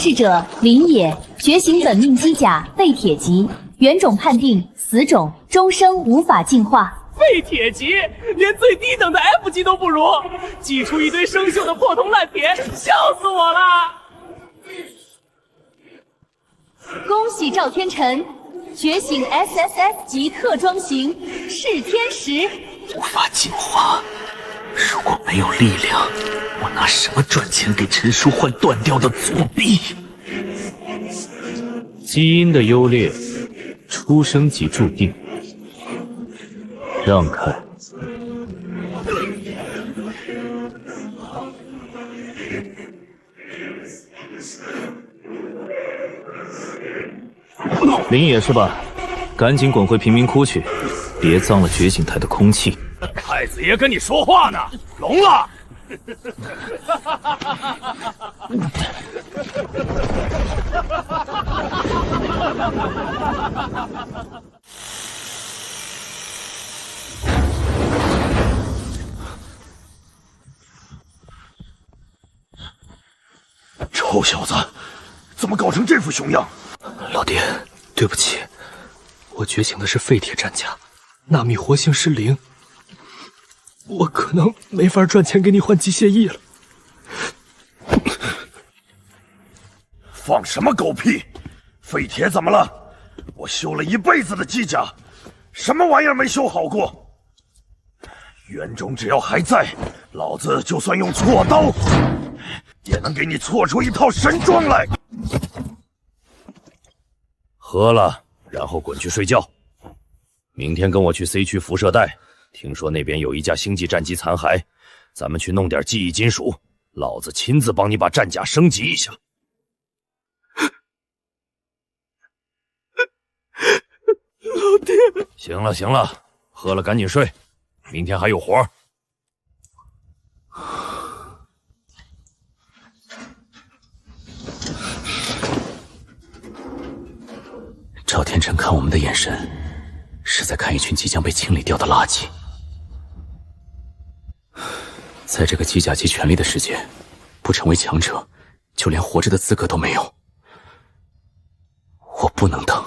世者林野，觉醒本命机甲废铁级，原种判定死种，终生无法进化。废铁级，连最低等的 F 级都不如，挤出一堆生锈的破铜烂铁，笑死我了！恭喜赵天辰，觉醒 SSS 级特装型噬天石，无法进化。如果没有力量，我拿什么赚钱给陈叔换断掉的左臂？基因的优劣，出生即注定。让开！林野是吧？赶紧滚回贫民窟去，别脏了觉醒台的空气。太子爷跟你说话呢，聋了！臭小子，怎么搞成这副熊样？老爹，对不起，我觉醒的是废铁战甲，纳米活性是0，我可能没法赚钱给你换机械翼了。放什么狗屁！废铁怎么了？我修了一辈子的机甲，什么玩意儿没修好过？原种只要还在，老子就算用锉刀，也能给你锉出一套神装来。喝了，然后滚去睡觉。明天跟我去 C 区辐射带，听说那边有一架星际战机残骸，咱们去弄点记忆金属，老子亲自帮你把战甲升级一下。老爹，行了行了，喝了赶紧睡，明天还有活儿。赵天辰看我们的眼神，是在看一群即将被清理掉的垃圾。在这个机甲级权力的世界，不成为强者，就连活着的资格都没有。我不能等。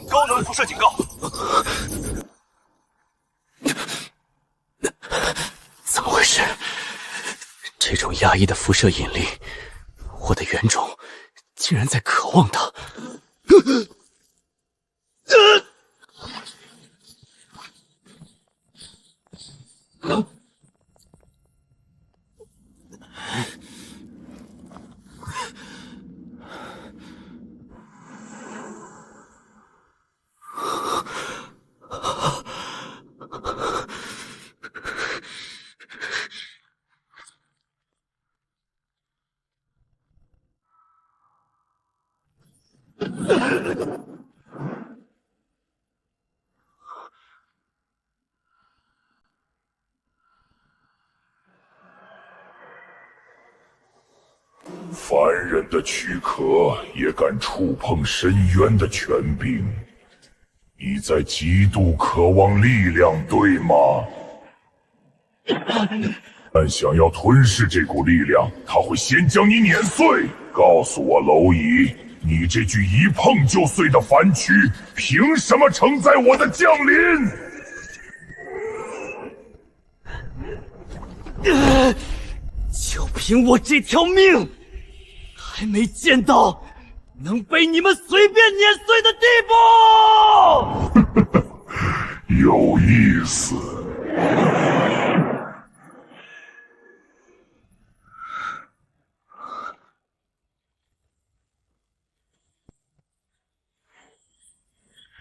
高能辐射警告！怎么回事？这种压抑的辐射引力，我的原种竟然在渴望它。凡人的躯壳也敢触碰深渊的权柄，你在极度渴望力量，对吗？但想要吞噬这股力量，它会先将你碾碎。告诉我，蝼蚁，你这具一碰就碎的凡躯，凭什么承载我的降临？就凭我这条命，还没见到能被你们随便碾碎的地步。有意思。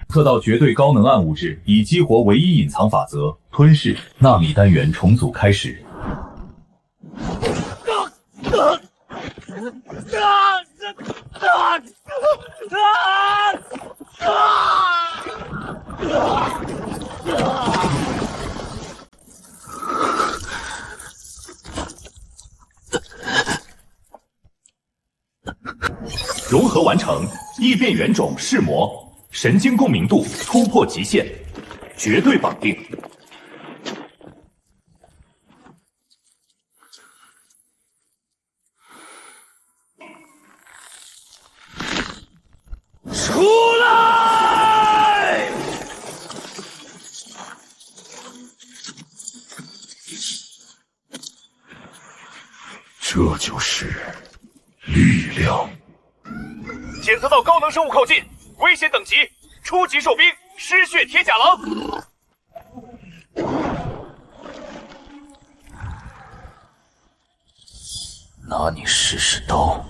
测到绝对高能暗物质，已激活唯一隐藏法则，吞噬纳米单元重组开始。融合完成，异变原种噬魔，神经共鸣度突破极限，绝对绑定。出来！这就是力量。检测到高能生物靠近，危险等级初级兽兵失血铁甲狼。拿你试试刀。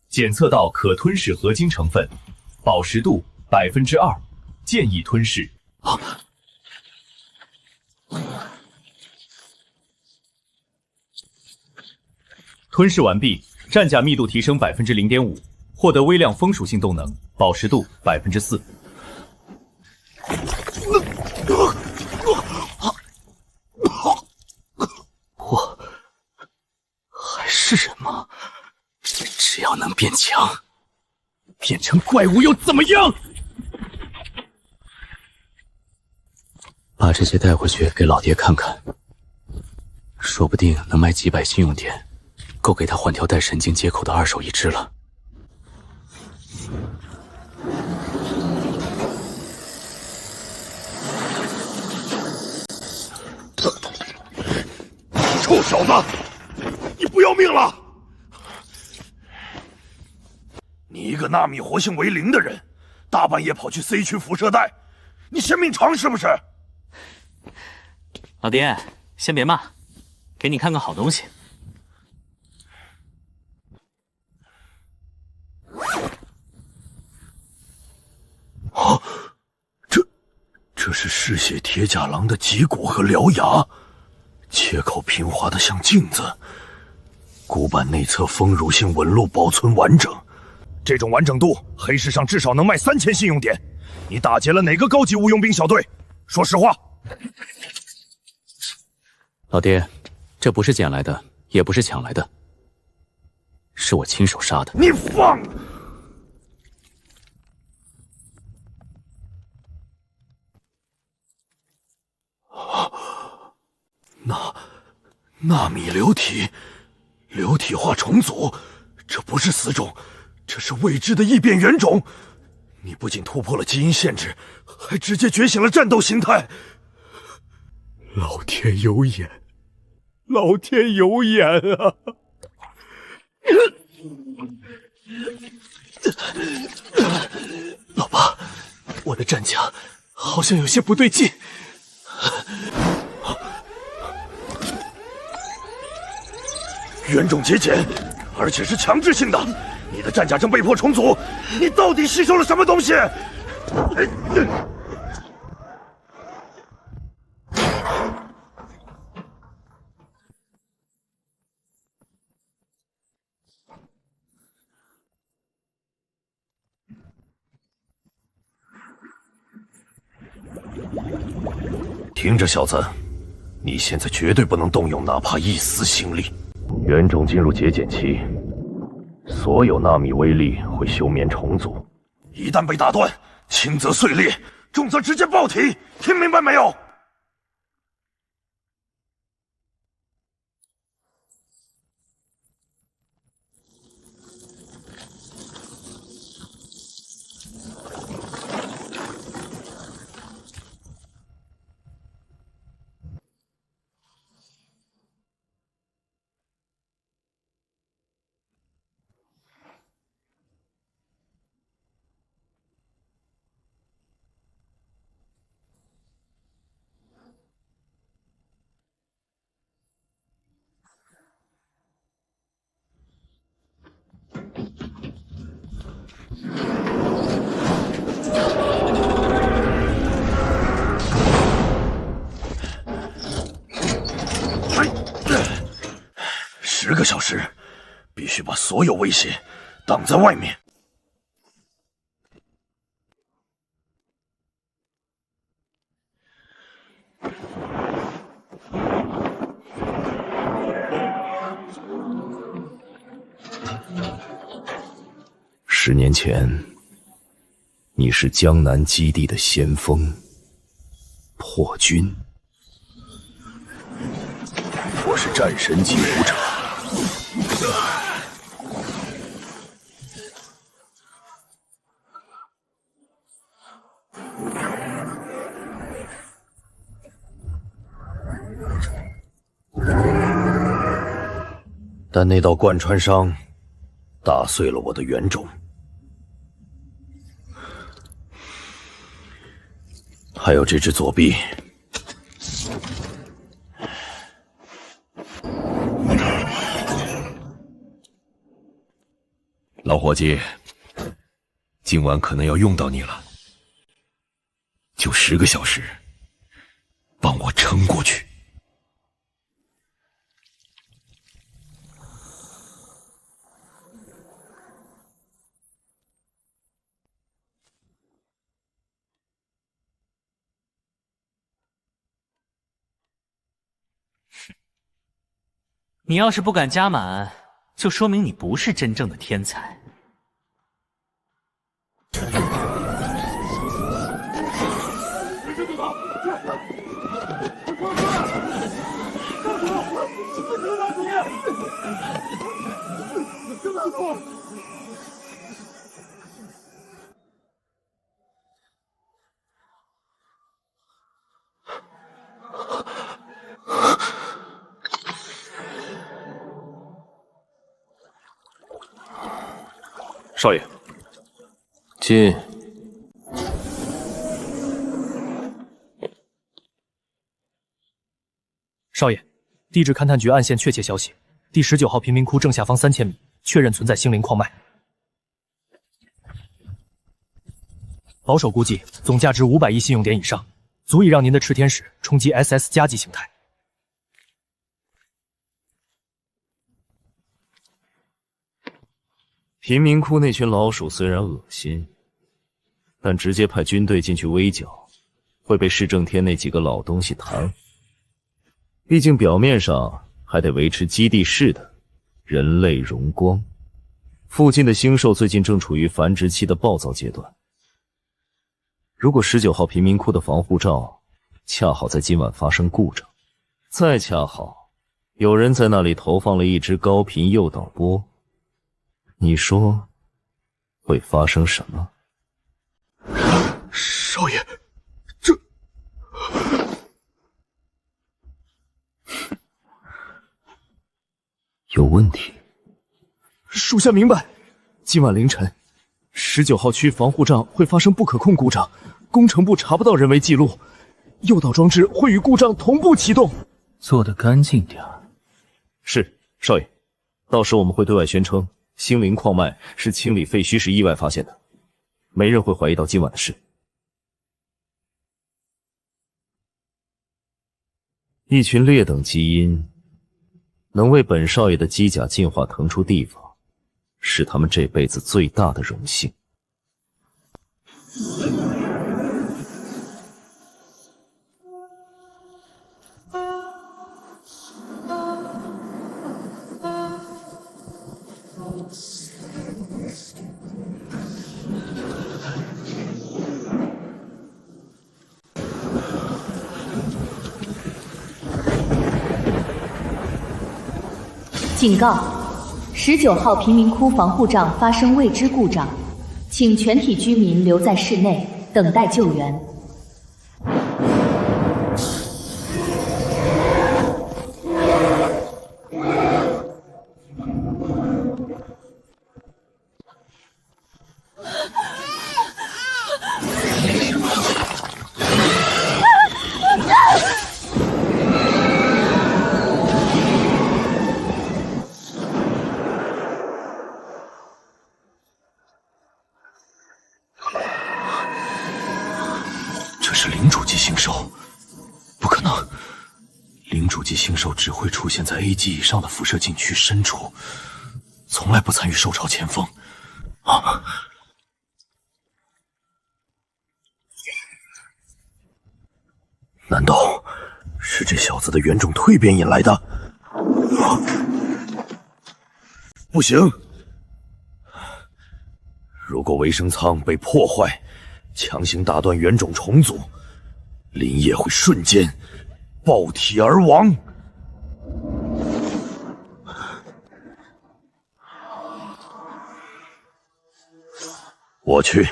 检测到可吞噬合金成分，饱食度2%，建议吞噬。吞噬完毕，战甲密度提升0.5%，获得微量风属性动能，饱食度4%。我还是人吗？只要能变强，变成怪物又怎么样？把这些带回去给老爹看看，说不定能卖几百信用点，够给他换条带神经接口的2手一只了。臭小子，你不要命了！你一个纳米活性为0的人，大半夜跑去 C 区辐射带，你生命长是不是？老爹，先别骂，给你看个好东西。啊，这是嗜血铁甲狼的脊骨和獠牙，切口平滑的像镜子，骨板内侧丰乳性纹路保存完整。这种完整度，黑市上至少能卖3000信用点。你打劫了哪个高级无用兵小队？说实话。老爹，这不是捡来的，也不是抢来的，是我亲手杀的。你放！纳米流体，流体化重组，这不是死种，这是未知的异变原种。你不仅突破了基因限制，还直接觉醒了战斗形态。老天有眼，老天有眼啊！老爸，我的战甲好像有些不对劲。原种节俭，而且是强制性的。你的战甲正被迫重组，你到底吸收了什么东西？听着，小子，你现在绝对不能动用哪怕一丝心力。原种进入节俭期，所有纳米威力会休眠重组，一旦被打断，轻则碎裂，重则直接爆体，听明白没有？小时，必须把所有威胁挡在外面。10年前，你是江南基地的先锋，破军。我是战神级武者。但那道贯穿伤打碎了我的元种，还有这只左臂。老伙计，今晚可能要用到你了，就10个小时，帮我撑过去。你要是不敢加满，就说明你不是真正的天才。少爷，进。少爷，地质勘探局暗线确切消息，第19号贫民窟正下方3000米，确认存在星灵矿脉。保守估计，总价值500亿信用点以上，足以让您的炽天使冲击 SS 加级形态。贫民窟那群老鼠虽然恶心，但直接派军队进去围剿，会被市政天那几个老东西弹。毕竟表面上还得维持基地式的人类荣光。附近的星兽最近正处于繁殖期的暴躁阶段。如果19号贫民窟的防护罩恰好在今晚发生故障，再恰好有人在那里投放了一只高频诱导波，你说会发生什么？少爷，这有问题。属下明白。今晚凌晨，19号区防护罩会发生不可控故障，工程部查不到人为记录，诱导装置会与故障同步启动。做得干净点儿。是，少爷。到时我们会对外宣称，星灵矿脉是清理废墟时意外发现的，没人会怀疑到今晚的事。一群劣等基因能为本少爷的机甲进化腾出地方，是他们这辈子最大的荣幸。警告：19号贫民窟防护罩发生未知故障，请全体居民留在室内等待救援。领主级星兽只会出现在 A 级以上的辐射禁区深处，从来不参与兽潮前锋。啊！难道是这小子的原种蜕变引来的？啊！不行！如果维生舱被破坏，强行打断原种重组，林业会瞬间爆体而亡。我去。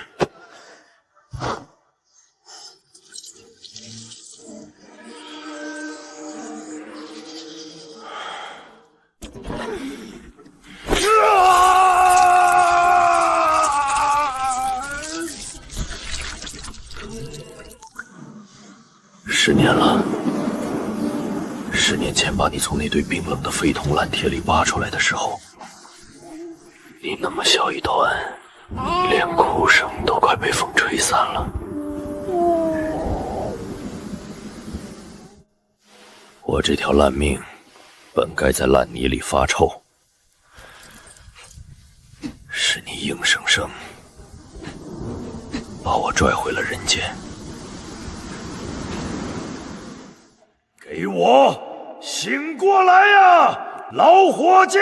10年了，10年前把你从那堆冰冷的废铜烂铁里扒出来的时候，你那么小一团，连哭声都快被风吹散了。我这条烂命，本该在烂泥里发臭，是你硬生生把我拽回了人间。给我醒过来呀，老伙计！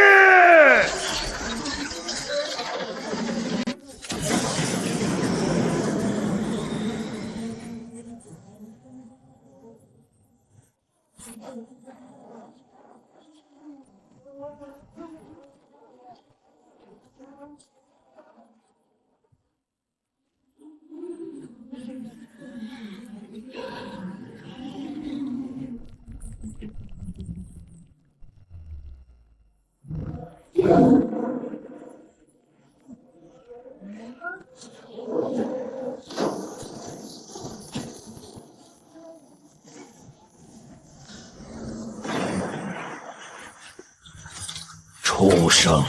畜生，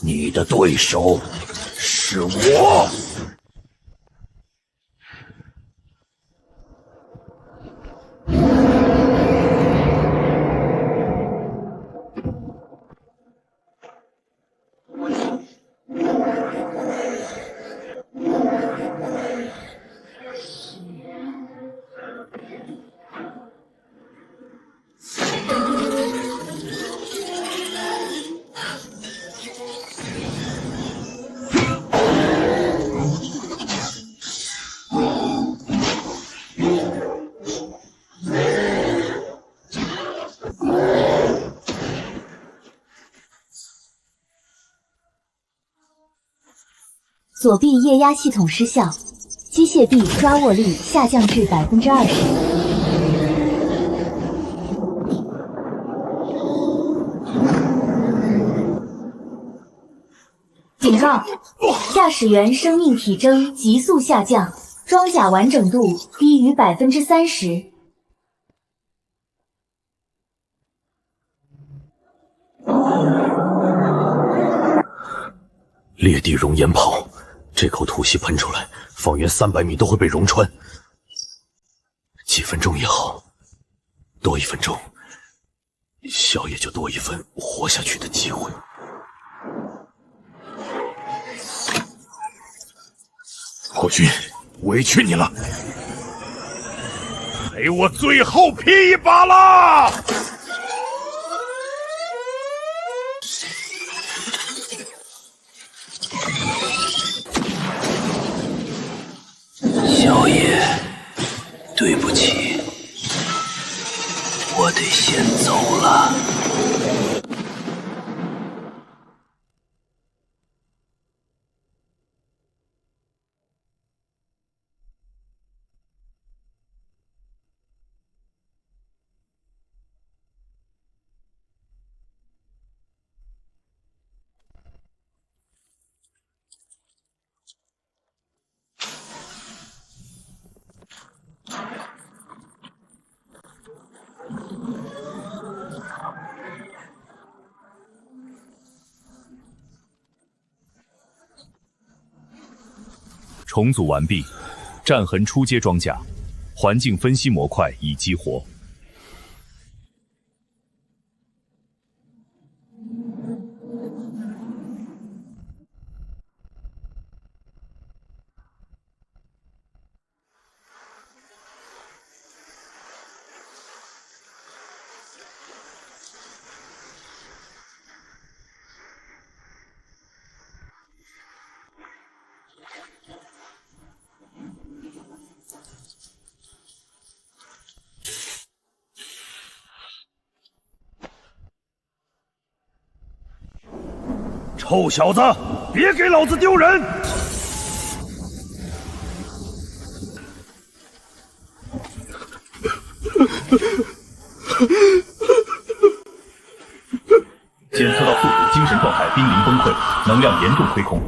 你的对手是我。左臂液压系统失效，机械臂抓握力下降至20%。警告：驾驶员生命体征急速下降，装甲完整度低于30%。裂地熔岩炮，这口吐息喷出来，方圆300米都会被熔穿。几分钟也好，多1分钟，小野就多1分活下去的机会。国君，委屈你了，陪我最后拼一把啦！小野，对不起，我得先走了。重组完毕，战痕初阶装甲，环境分析模块已激活。臭小子，别给老子丢人！检测到宿主精神状态濒临崩溃，能量严重亏空。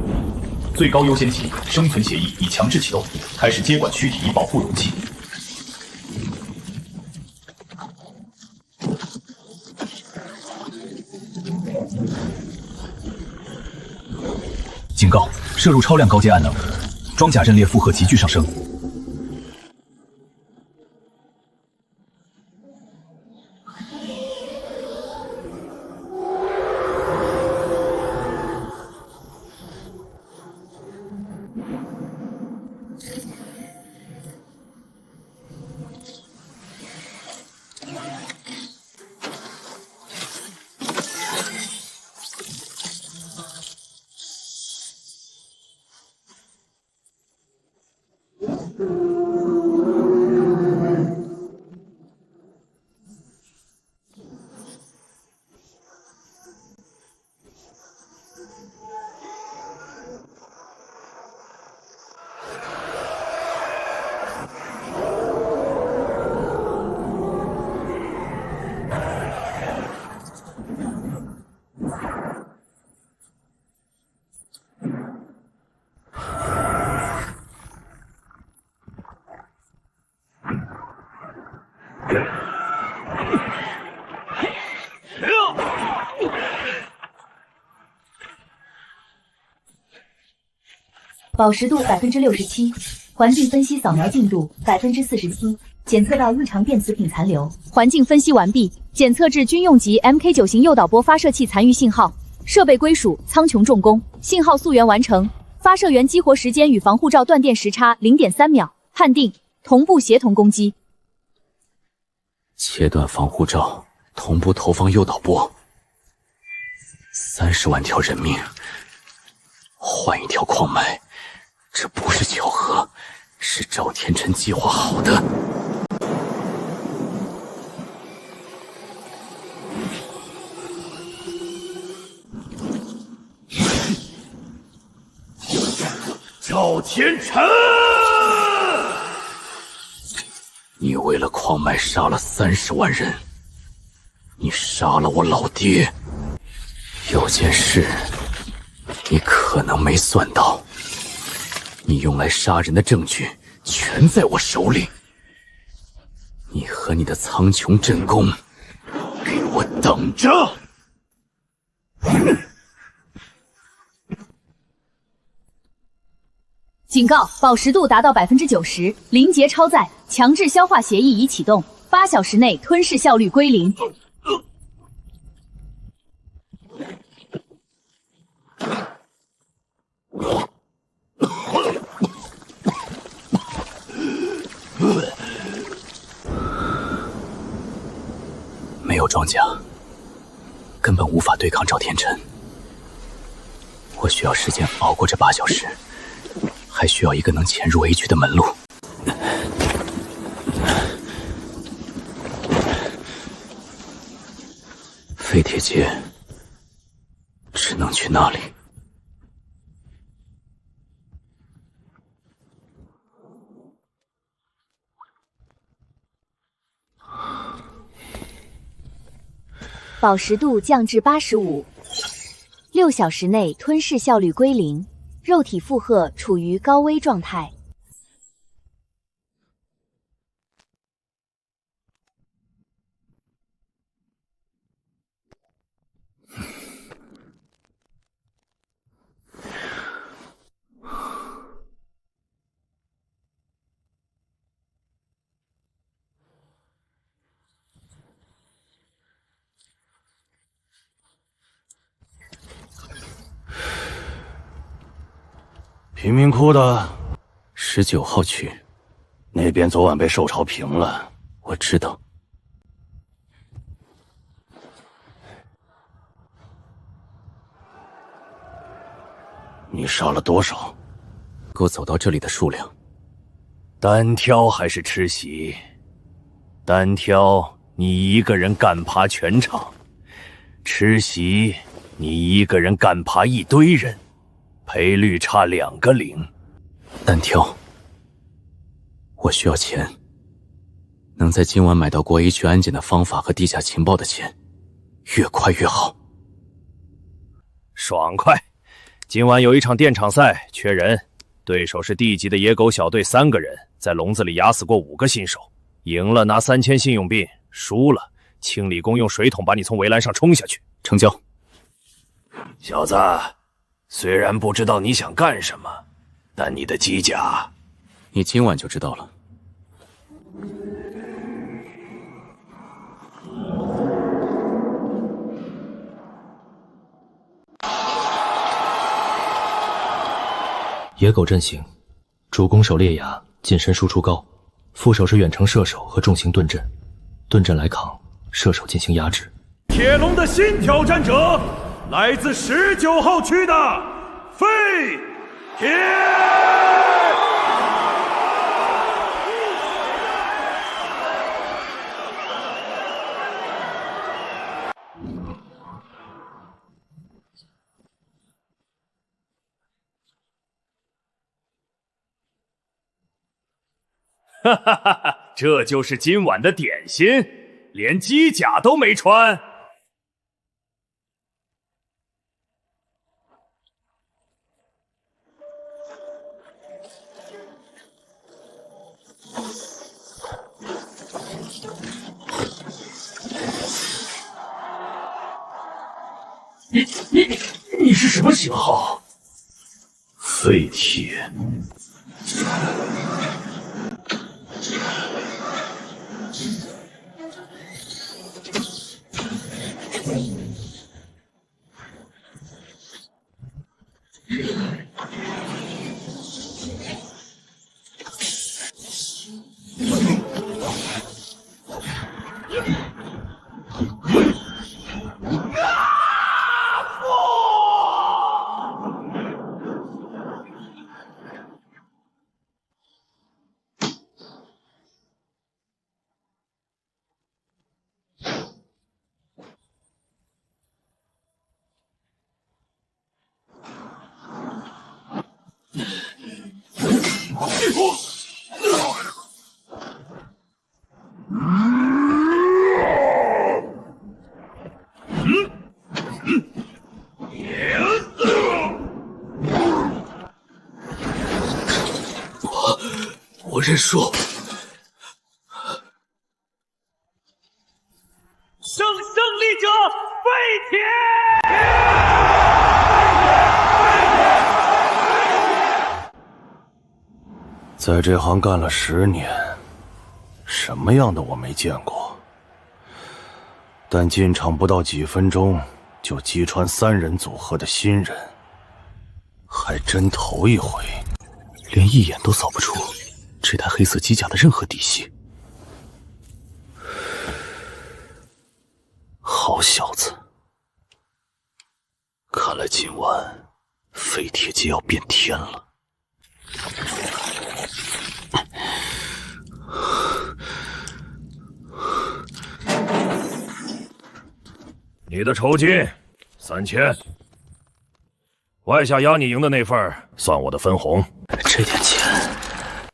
最高优先级生存协议已强制启动，开始接管躯体保护容器。警告：摄入超量高阶暗能，装甲阵列负荷急剧上升。饱食度67%，环境分析扫描进度47%，检测到异常电磁品残留。环境分析完毕，检测至军用级 MK9 型诱导波发射器残余信号，设备归属苍穹重工，信号溯源完成，发射源激活时间与防护罩断电时差0.3秒，判定同步协同攻击。切断防护罩，同步投放诱导波，30万条人命，换一条矿脉。这不是巧合，是赵天辰计划好的。赵天辰，你为了矿脉杀了30万人，你杀了我老爹。有件事，你可能没算到。你用来杀人的证据全在我手里，你和你的苍穹镇攻，给我等着！警告：饱食度达到90%，临界超载，强制消化协议已启动，8小时内吞噬效率归零。没有装甲，根本无法对抗赵天辰。我需要时间熬过这8小时，还需要一个能潜入 A 区的门路。废铁街，只能去那里。饱食度降至85%，6小时内吞噬效率归零，肉体负荷处于高危状态。贫民窟的19号区，那边昨晚被受潮平了。我知道。你杀了多少？够走到这里的数量。单挑还是吃席？单挑，你一个人干趴全场；吃席，你一个人干爬一堆人，赔率差2个0。单挑，我需要钱，能在今晚买到过 H 安检的方法和地下情报的钱，越快越好。爽快！今晚有一场电场赛，缺人，对手是地级的野狗小队3个人，在笼子里压死过5个新手，赢了拿3000信用币，输了清理工用水桶把你从围栏上冲下去。成交。小子，虽然不知道你想干什么，但你的机甲，你今晚就知道了。野狗阵型，主攻手烈牙，近身输出高，副手是远程射手和重型盾阵，盾阵来扛，射手进行压制。铁笼的新挑战者，来自19号区的废铁。哈哈哈哈！这就是今晚的点心，连机甲都没穿。你是什么型号？废铁。我认输。胜利者废铁。在这行干了10年，什么样的我没见过。但进场不到几分钟就击穿3人组合的新人，还真头一回。连一眼都扫不出这台黑色机甲的任何底细。好小子，看来今晚废铁就要变天了。你的酬金3000，外下压你赢的那份算我的分红。这点钱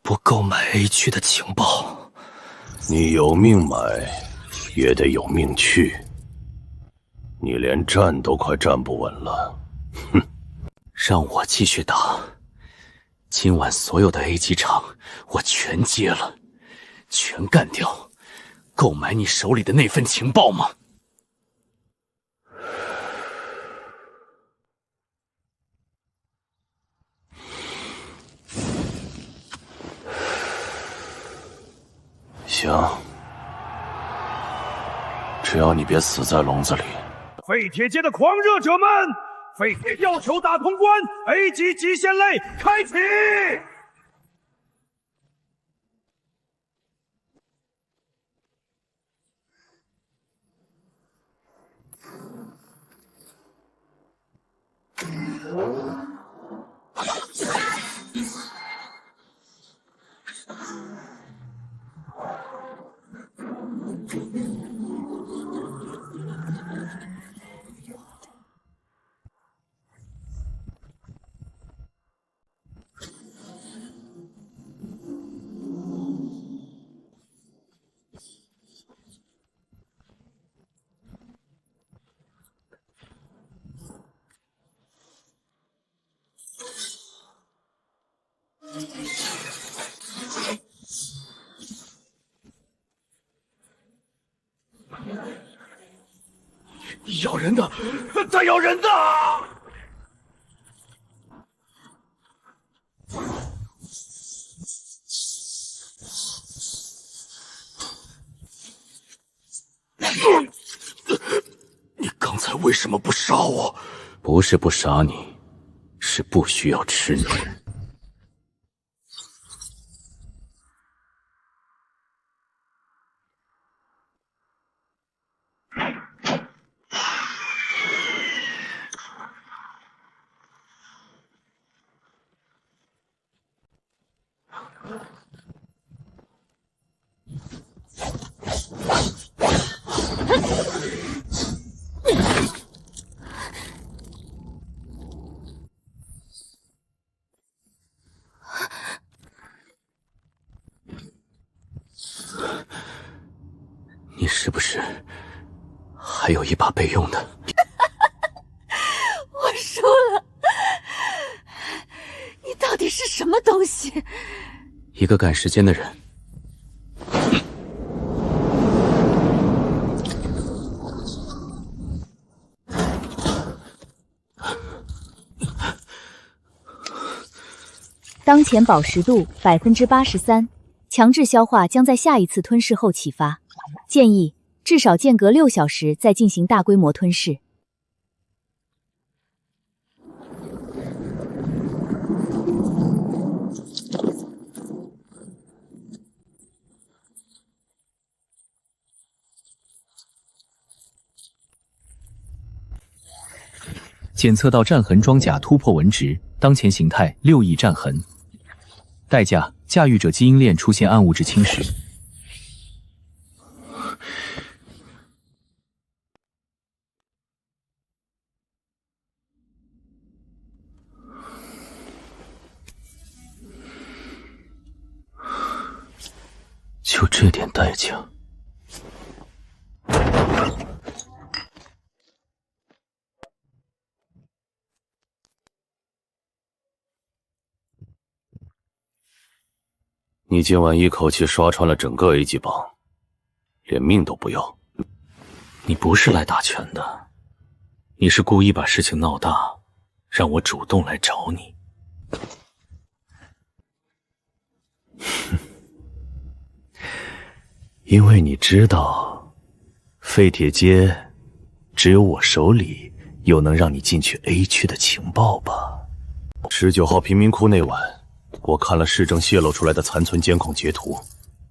不够买 A 区的情报。你有命买，也得有命去。你连站都快站不稳了，哼！让我继续打，今晚所有的 A 级场我全接了，全干掉，够买你手里的那份情报吗？行，只要你别死在笼子里。废铁界的狂热者们，废铁要求大通关 A 级极限类开启。咬人的，他咬人的！你刚才为什么不杀我？不是不杀你，是不需要吃你。你是不是还有一把备用的？我输了，你到底是什么东西？一个赶时间的人。当前饱食度83%，强制消化将在下一次吞噬后启发，建议至少间隔6小时再进行大规模吞噬。检测到战痕装甲突破文值，当前形态6亿战痕，代价驾驭者基因链出现暗物质侵蚀。就这点代价？你今晚一口气刷穿了整个 A 级榜，连命都不要。你不是来打拳的，你是故意把事情闹大，让我主动来找你。因为你知道，废铁街只有我手里有能让你进去 A 区的情报吧？19号贫民窟那晚，我看了市政泄露出来的残存监控截图，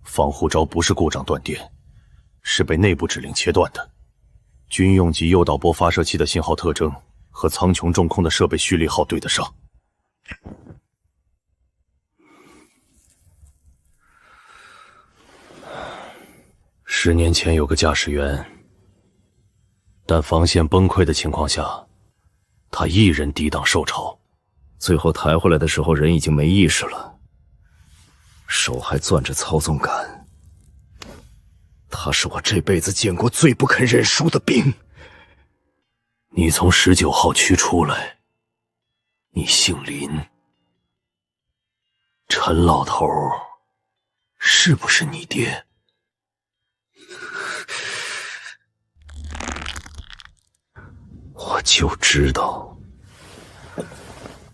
防护罩不是故障断电，是被内部指令切断的。军用级诱导波发射器的信号特征和苍穹重控的设备序列号对得上。10年前有个驾驶员，但防线崩溃的情况下，他一人抵挡受潮，最后抬回来的时候人已经没意识了，手还攥着操纵杆。他是我这辈子见过最不肯认输的兵。你从19号区出来，你姓林，陈老头是不是你爹？我就知道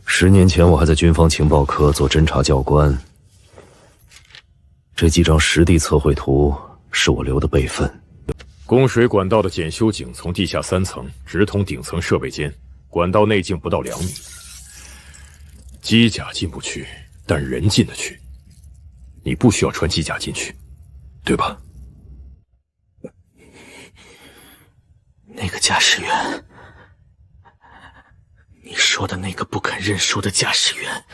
，10年前我还在军方情报科做侦察教官，这几张实地测绘图是我留的备份。供水管道的检修井从地下3层直通顶层设备间，管道内径不到2米，机甲进不去，但人进得去。你不需要穿机甲进去，对吧？那个驾驶员，你说的那个不肯认输的驾驶员，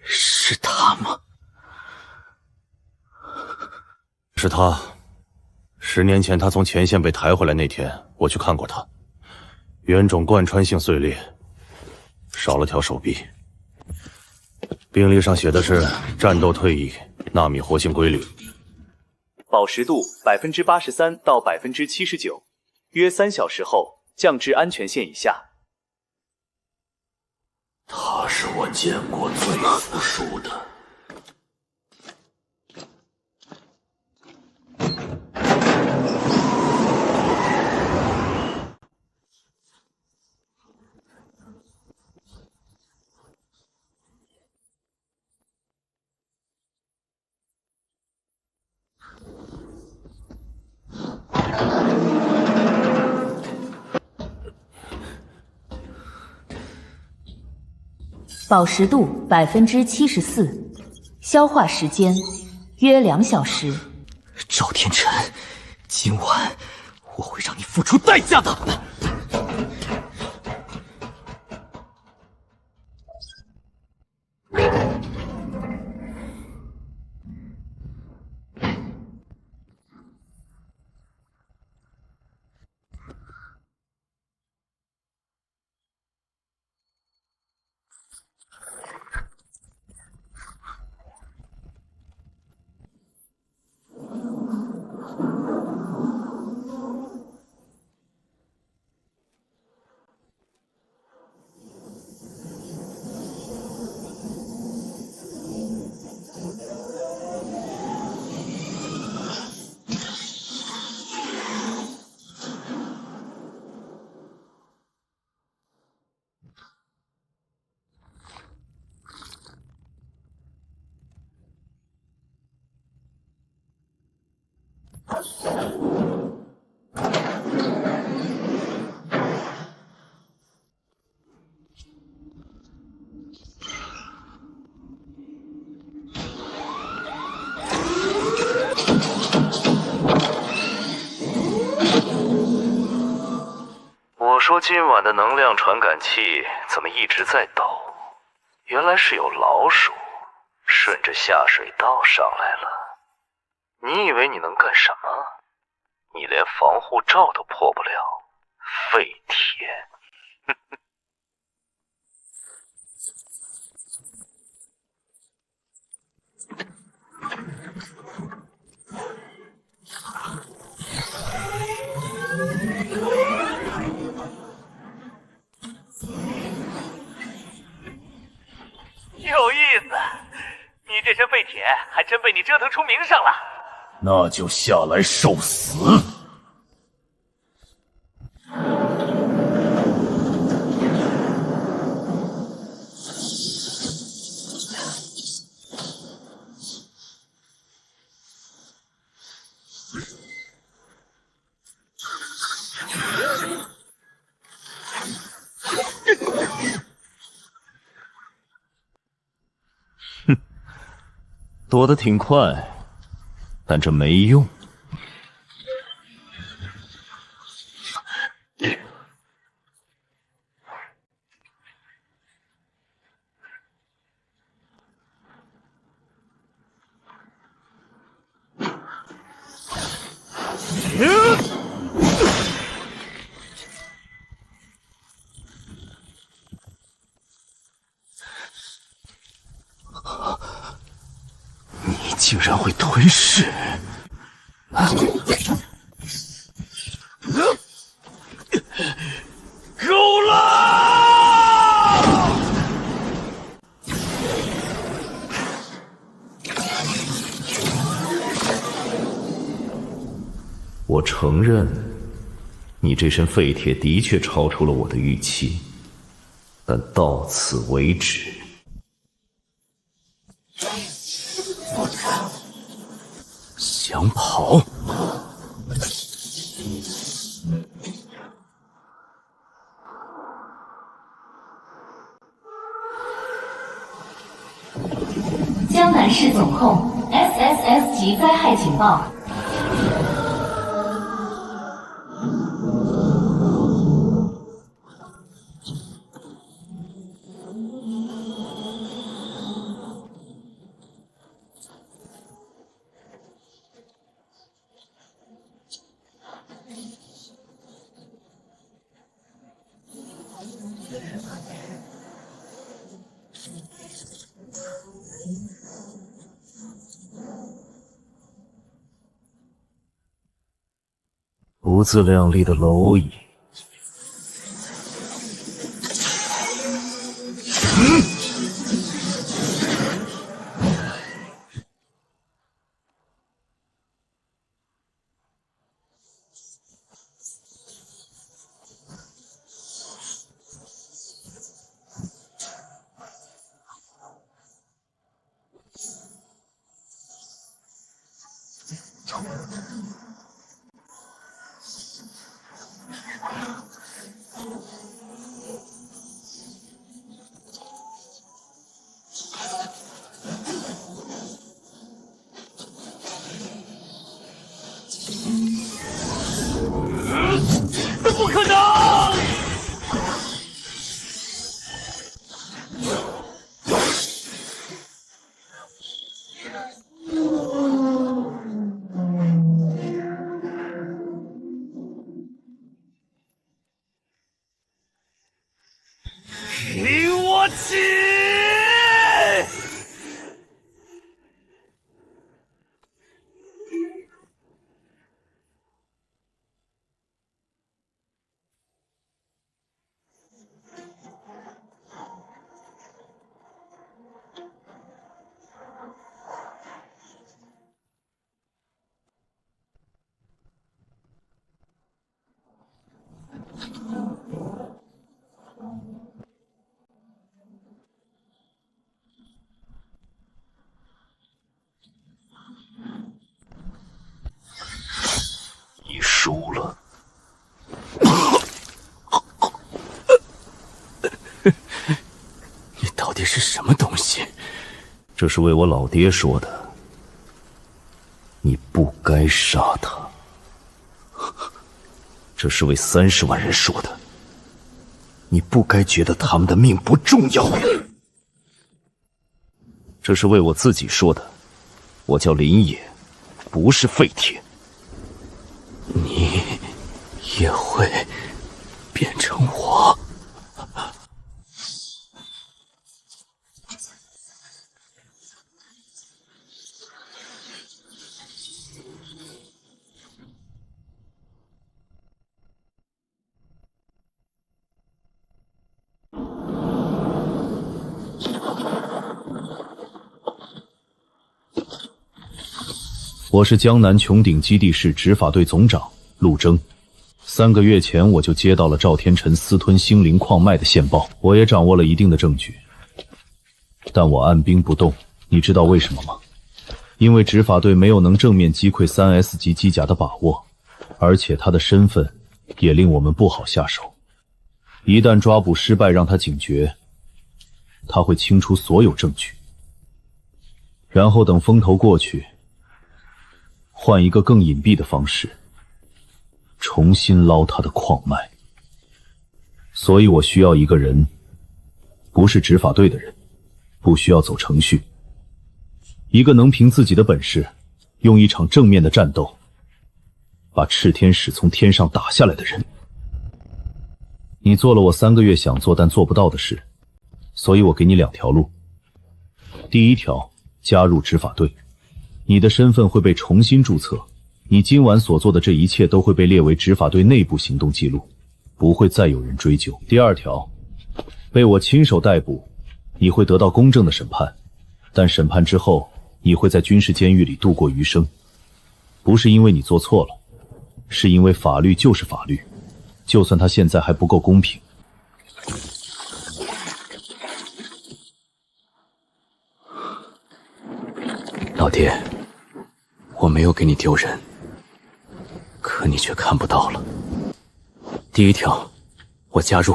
是他吗？是他。10年前他从前线被抬回来那天，我去看过他，原种贯穿性碎裂，少了条手臂。病历上写的是战斗退役，纳米活性规律。饱食度83%到79%，约3小时后降至安全线以下。他是我见过最服输的。饱食度74%，消化时间约2小时。赵天辰，今晚我会让你付出代价的。我说今晚的能量传感器怎么一直在抖？原来是有老鼠顺着下水道上来了。你以为你能干什么？你连防护罩都破不了，废铁！有意思，你这身废铁还真被你折腾出名声了。那就下来受死！躲得挺快，但这没用。竟然会吞噬！够了！我承认，你这身废铁的确超出了我的预期，但到此为止。想跑？江南市总控 SSS 级灾害警报。不自量力的蝼蚁。起！你输了。你到底是什么东西？这是为我老爹说的。你不该杀他。这是为30万人说的。你不该觉得他们的命不重要。这是为我自己说的。我叫林野，不是废铁。你也会变成我？我是江南穹顶基地市执法队总长陆征。3个月前我就接到了赵天辰私吞星灵矿脉的线报，我也掌握了一定的证据，但我按兵不动。你知道为什么吗？因为执法队没有能正面击溃3S 级机甲的把握，而且他的身份也令我们不好下手。一旦抓捕失败，让他警觉，他会清出所有证据，然后等风头过去，换一个更隐蔽的方式，重新捞他的矿脉。所以我需要一个人，不是执法队的人，不需要走程序，一个能凭自己的本事，用一场正面的战斗，把赤天使从天上打下来的人。你做了我3个月想做但做不到的事，所以我给你2条路。第一条，加入执法队。你的身份会被重新注册，你今晚所做的这一切都会被列为执法队内部行动记录，不会再有人追究。第二条，被我亲手逮捕，你会得到公正的审判，但审判之后，你会在军事监狱里度过余生。不是因为你做错了，是因为法律就是法律，就算它现在还不够公平。老爹，我没有给你丢人，可你却看不到了。第一条，我加入。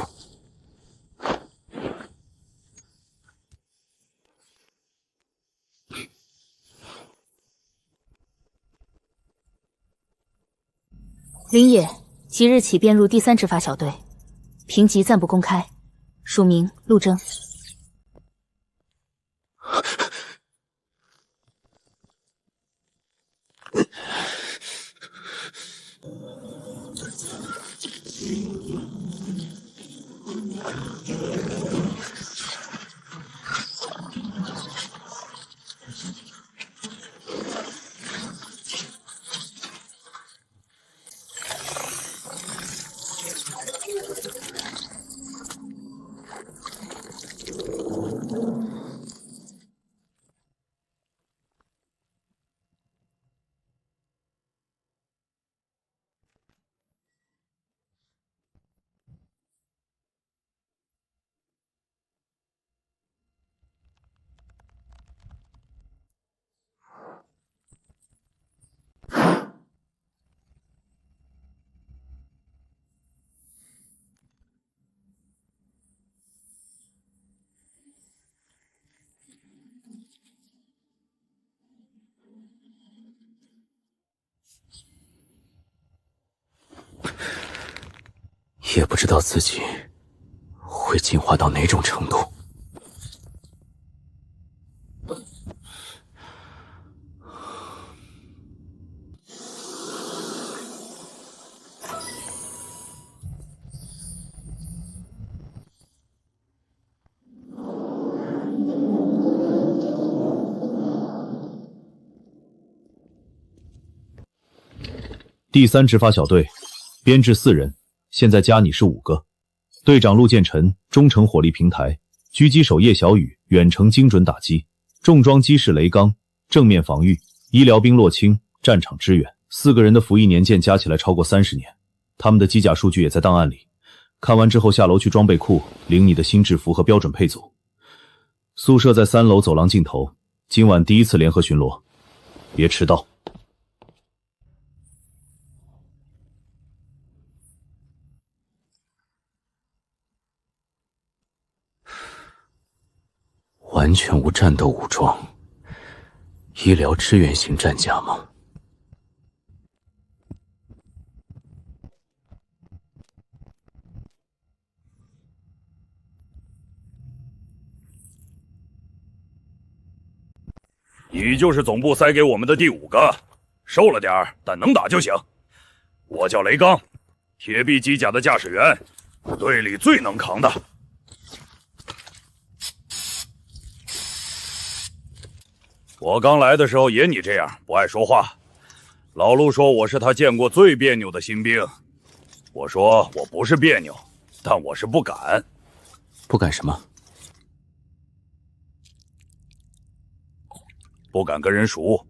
林野，即日起编入第3执法小队，评级暂不公开，署名陆征。也不知道自己会进化到哪种程度。第3执法小队编制4人，现在加你是5个。队长陆建臣，中程火力平台，狙击手叶小雨，远程精准打击，重装机士雷刚，正面防御，医疗兵洛清，战场支援。4个人的服役年限加起来超过30年，他们的机甲数据也在档案里。看完之后下楼去装备库领你的新制服和标准配组。宿舍在3楼走廊尽头，今晚第1次联合巡逻，别迟到。完全无战斗武装，医疗支援型战甲吗？你就是总部塞给我们的第5个，瘦了点儿，但能打就行。我叫雷刚，铁臂机甲的驾驶员，队里最能扛的。我刚来的时候也你这样，不爱说话。老陆说我是他见过最别扭的新兵，我说我不是别扭，但我是不敢。不敢什么？不敢跟人熟，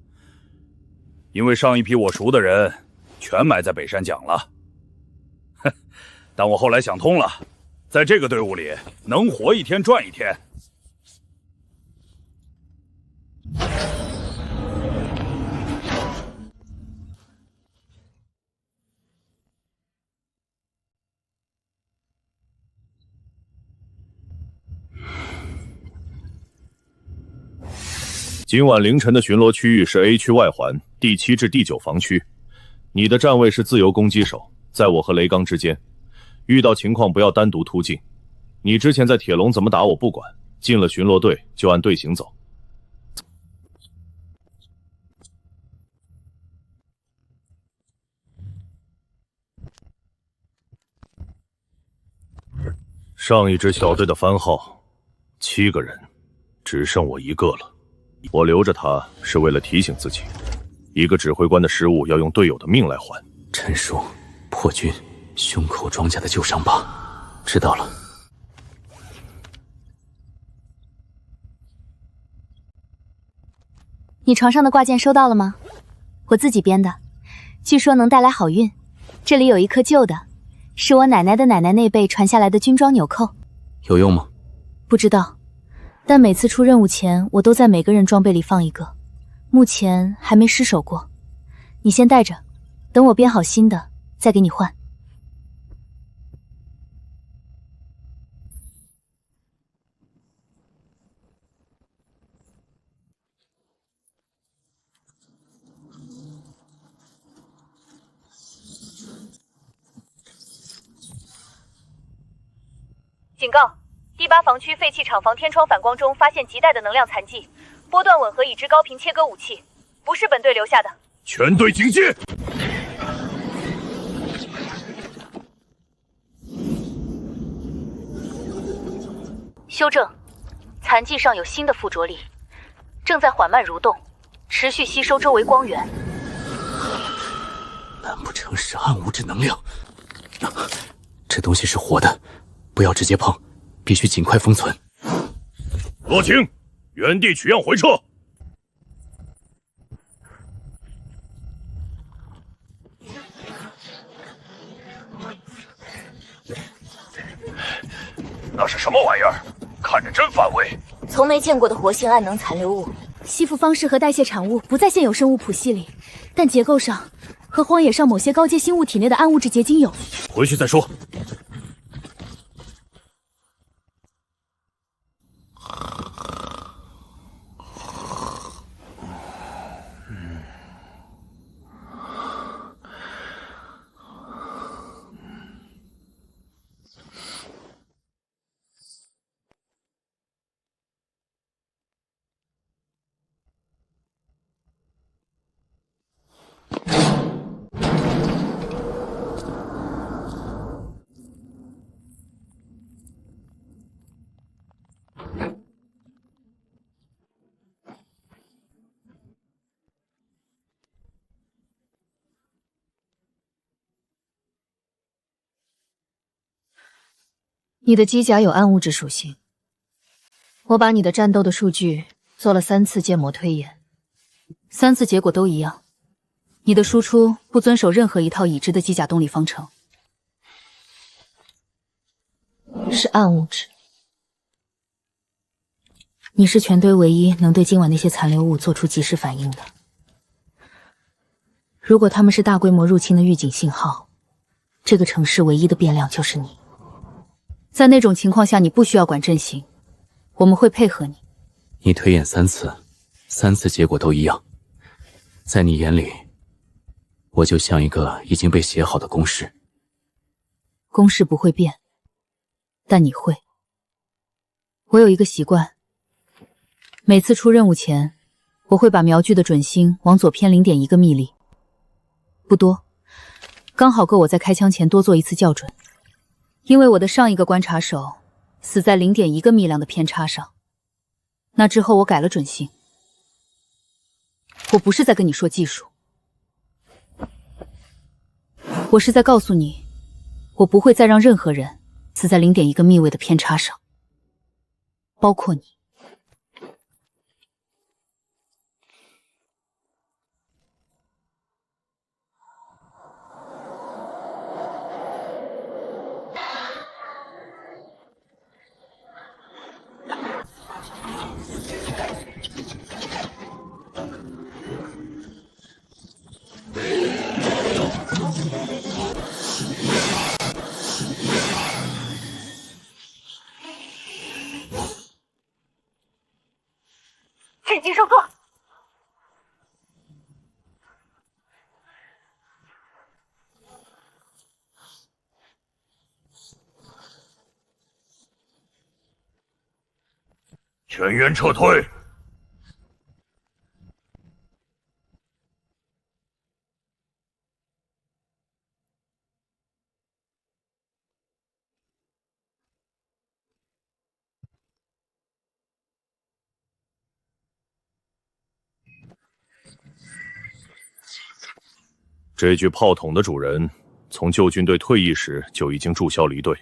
因为上一批我熟的人全埋在北山蒋了。哼，但我后来想通了，在这个队伍里能活一天赚一天。今晚凌晨的巡逻区域是 A 区外环第7至第9防区，你的站位是自由攻击手，在我和雷刚之间。遇到情况不要单独突进。你之前在铁笼怎么打我不管，进了巡逻队就按队形走。上一支小队的番号7个人，只剩我1个了。我留着他是为了提醒自己，一个指挥官的失误要用队友的命来还。陈叔，破军，胸口装甲的旧伤疤，知道了。你床上的挂件收到了吗？我自己编的，据说能带来好运。这里有一颗旧的，是我奶奶的奶奶那辈传下来的军装纽扣。有用吗？不知道，但每次出任务前，我都在每个人装备里放一个，目前还没失手过。你先带着，等我编好新的，再给你换。警告！第8防区废弃厂房天窗反光中发现极带的能量残迹，波段吻合已知高频切割武器，不是本队留下的。全队警戒！修正，残迹上有新的附着力，正在缓慢蠕动，持续吸收周围光源。难不成是暗物质能量？这东西是活的，不要直接碰，必须尽快封存。罗青，原地取样回撤。那是什么玩意儿？看着真反胃。从没见过的活性暗能残留物，吸附方式和代谢产物不在现有生物谱系里，但结构上和荒野上某些高阶sinh物体内的暗物质结晶有。回去再说。你的机甲有暗物质属性，我把你的战斗的数据做了3次建模推演，3次结果都一样，你的输出不遵守任何一套已知的机甲动力方程，是暗物质。你是全队唯一能对今晚那些残留物做出及时反应的。如果他们是大规模入侵的预警信号，这个城市唯一的变量就是你。在那种情况下，你不需要管阵型，我们会配合你。你推演3次，3次结果都一样，在你眼里，我就像一个已经被写好的公式。公式不会变，但你会。我有一个习惯，每次出任务前，我会把瞄具的准星往左偏0.1个密粒，不多，刚好够我在开枪前多做一次校准。因为我的上一个观察手死在0.1个密量的偏差上，那之后我改了准星。我不是在跟你说技术，我是在告诉你，我不会再让任何人死在0.1个密位的偏差上，包括你。震惊受挫。全员撤退。这具炮筒的主人从旧军队退役时就已经注销离队，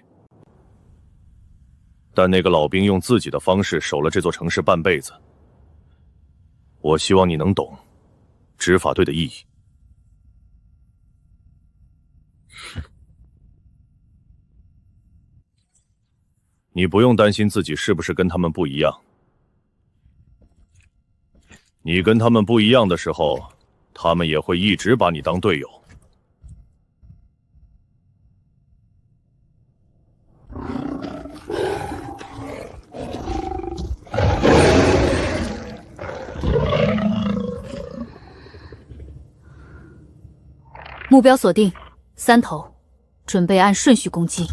但那个老兵用自己的方式守了这座城市半辈子。我希望你能懂执法队的意义。你不用担心自己是不是跟他们不一样。你跟他们不一样的时候，他们也会一直把你当队友。目标锁定，3头，准备按顺序攻击。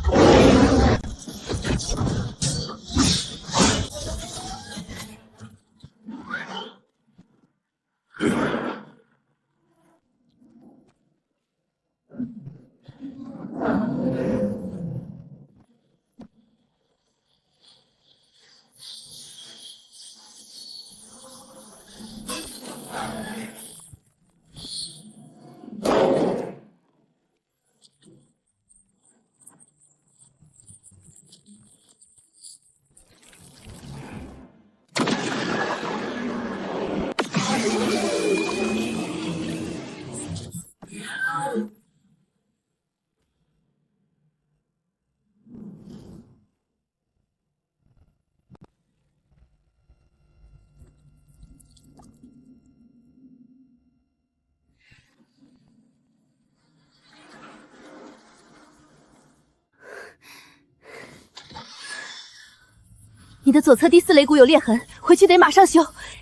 你的左侧第4肋骨有裂痕，回去得马上修，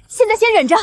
现在先忍着。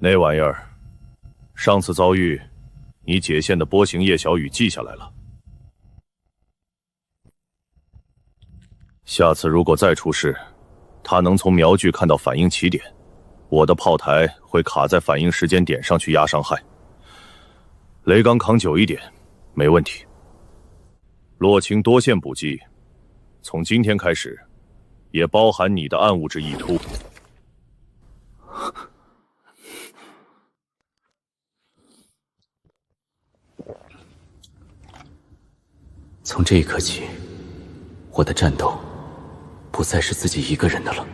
那玩意儿上次遭遇，你解线的波形叶小雨记下来了。下次如果再出事，他能从瞄具看到反应起点，我的炮台会卡在反应时间点上去压伤害。雷刚扛久一点，没问题。洛清多线补给，从今天开始，也包含你的暗物质意图。从这一刻起，我的战斗不再是自己一个人的了。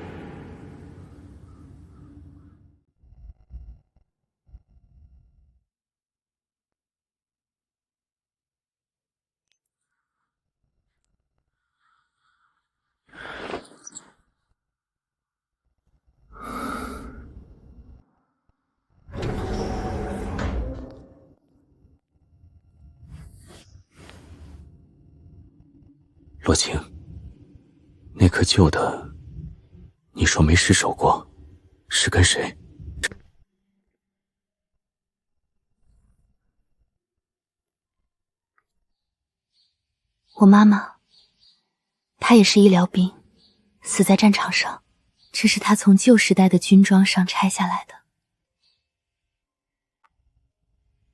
洛晴，那颗旧的，你说没失手过，是跟谁？我妈妈，她也是医疗兵，死在战场上，这是她从旧时代的军装上拆下来的。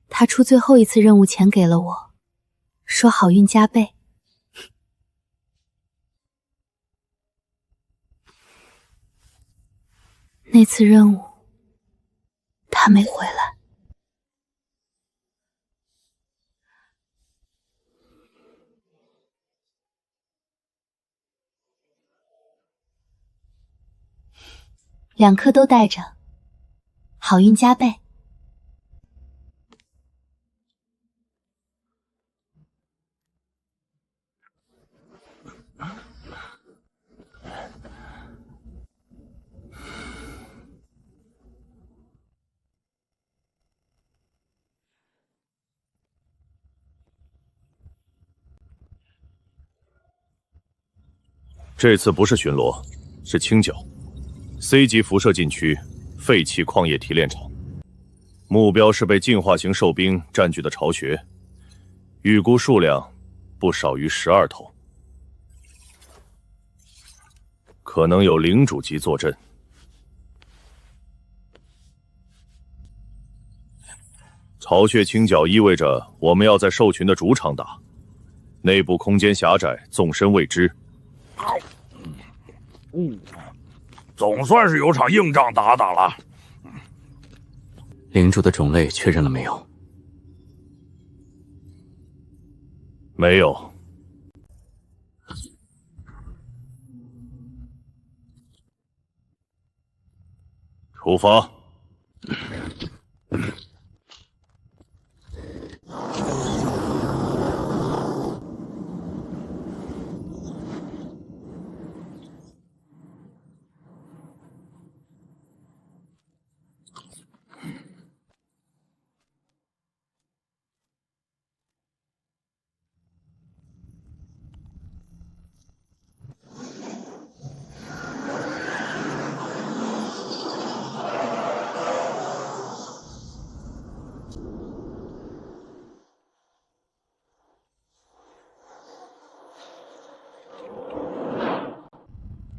她出最后一次任务前给了我，说好运加倍。那次任务，他没回来。2颗都带着，好运加倍。这次不是巡逻，是清剿。C 级辐射禁区，废弃矿业提炼厂，目标是被进化型兽兵占据的巢穴，预估数量不少于12头，可能有领主级坐镇。巢穴清剿意味着我们要在兽群的主场打，内部空间狭窄，纵深未知。总算是有场硬仗打打了。领主的种类确认了没有？没有。出发。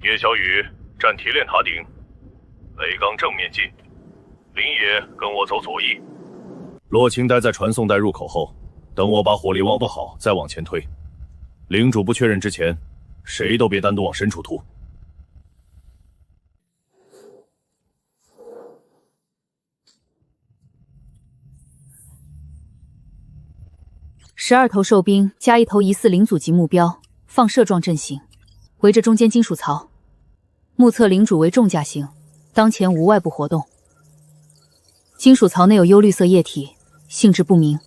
叶小雨站提炼塔顶，雷刚正面进，林野跟我走左翼。洛清待在传送带入口后，等我把火力旺不好再往前推。领主不确认之前，谁都别单独往深处突。12头兽兵加1头疑似领主级目标，放射状阵型，围着中间金属槽。目测领主为重甲型，当前无外部活动。金属槽内有幽绿色液体，性质不明。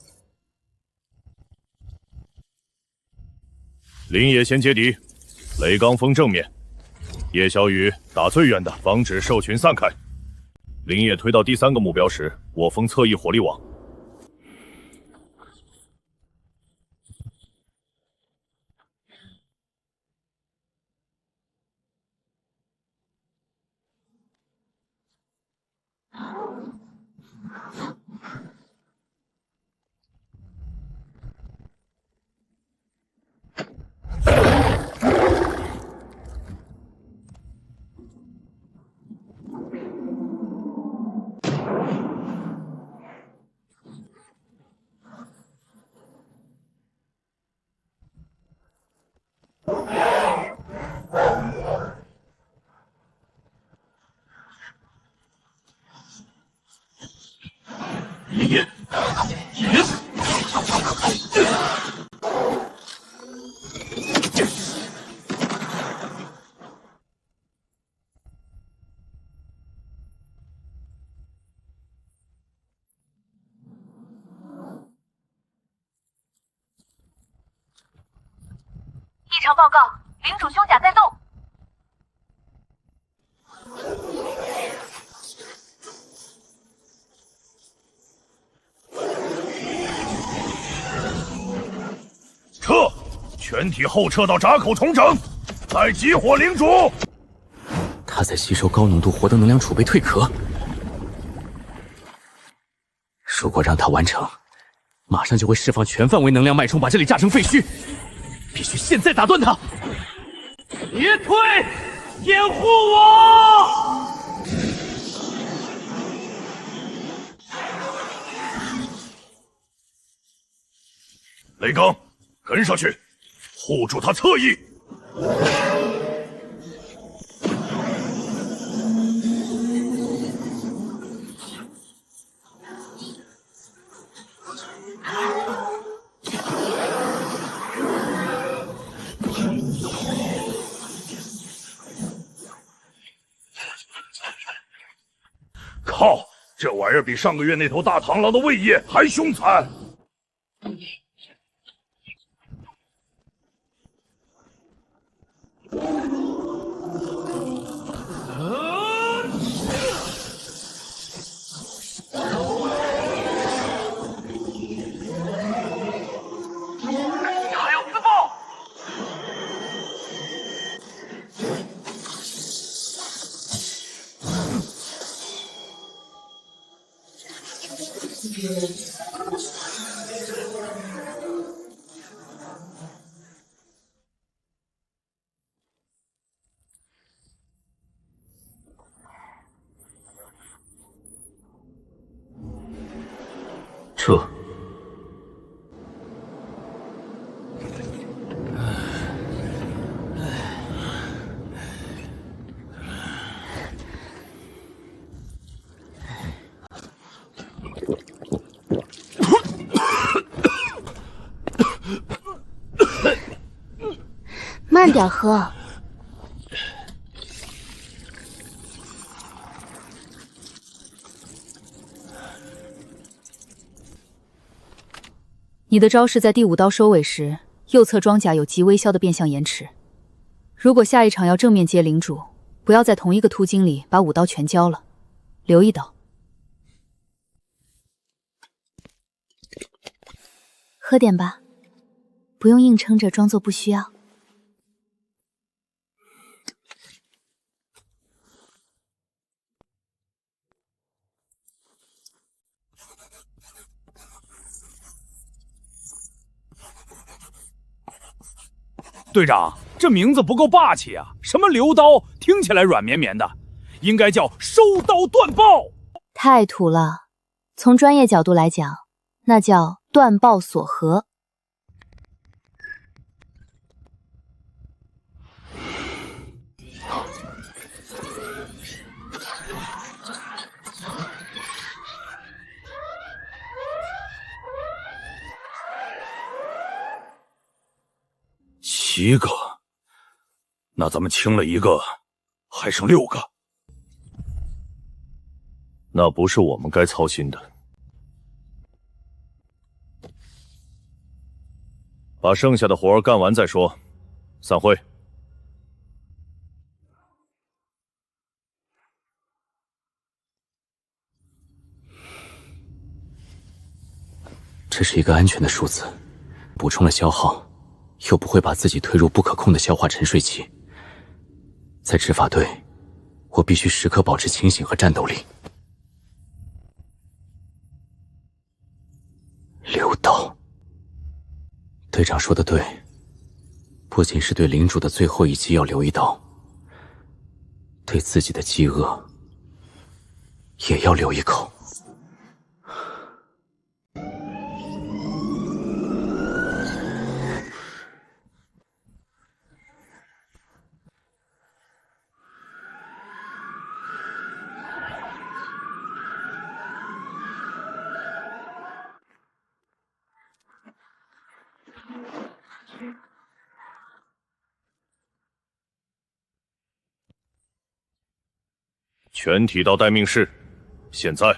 林野先接敌，雷刚锋正面，叶小雨打最远的，防止兽群散开。林野推到第3个目标时，我封侧翼火力网。异常报告，领主胸甲在动。撤！全体后撤到闸口重整，再激活领主。他在吸收高浓度活的能量储备蜕壳。如果让他完成，马上就会释放全范围能量脉冲，把这里炸成废墟。必须现在打断他！别退，掩护我！雷刚，跟上去，护住他侧翼。靠！这玩意儿比上个月那头大螳螂的胃液还凶残。还有自爆！撤。慢点喝。你的招式在第5刀收尾时，右侧装甲有极微消的变相延迟。如果下一场要正面接领主，不要在同一个突经里把5刀全交了，留一刀。喝点吧，不用硬撑着装作不需要。队长，这名字不够霸气啊！什么流刀，听起来软绵绵的，应该叫收刀断爆。太土了，从专业角度来讲，那叫断爆锁核。7个，那咱们清了1个，还剩6个。那不是我们该操心的。把剩下的活干完再说，散会。这是一个安全的数字，补充了消耗，又不会把自己推入不可控的消化沉睡期。在执法队，我必须时刻保持清醒和战斗力。留刀，队长说的对，不仅是对领主的最后一击要留一刀，对自己的饥饿也要留一口。全体到待命室。现在。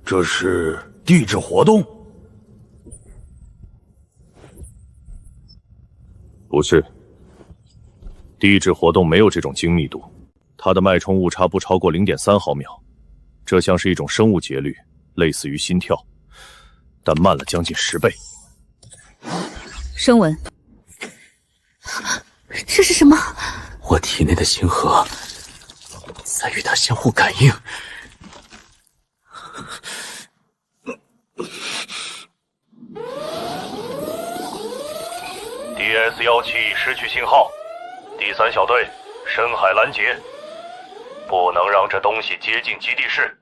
这是地质活动？不是，地质活动没有这种精密度，它的脉冲误差不超过0.3毫秒。这像是一种生物节律，类似于心跳，但慢了将近10倍。声纹，这是什么？我体内的星河在与它相互感应。DS-17失去信号，第3小队深海拦截，不能让这东西接近基地室。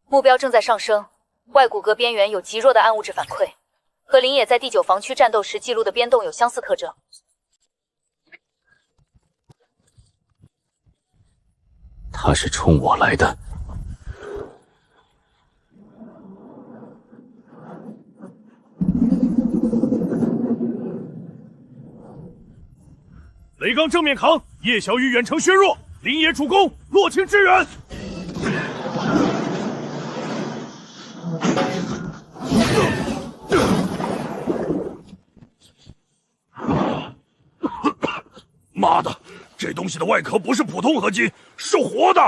目标正在上升，外骨骼边缘有极弱的暗物质反馈，和林野在第9防区战斗时记录的边动有相似特征。他是冲我来的。雷刚正面扛，叶小雨远程削弱，林野主攻，落青支援。妈的，这东西的外壳不是普通合金，是活的。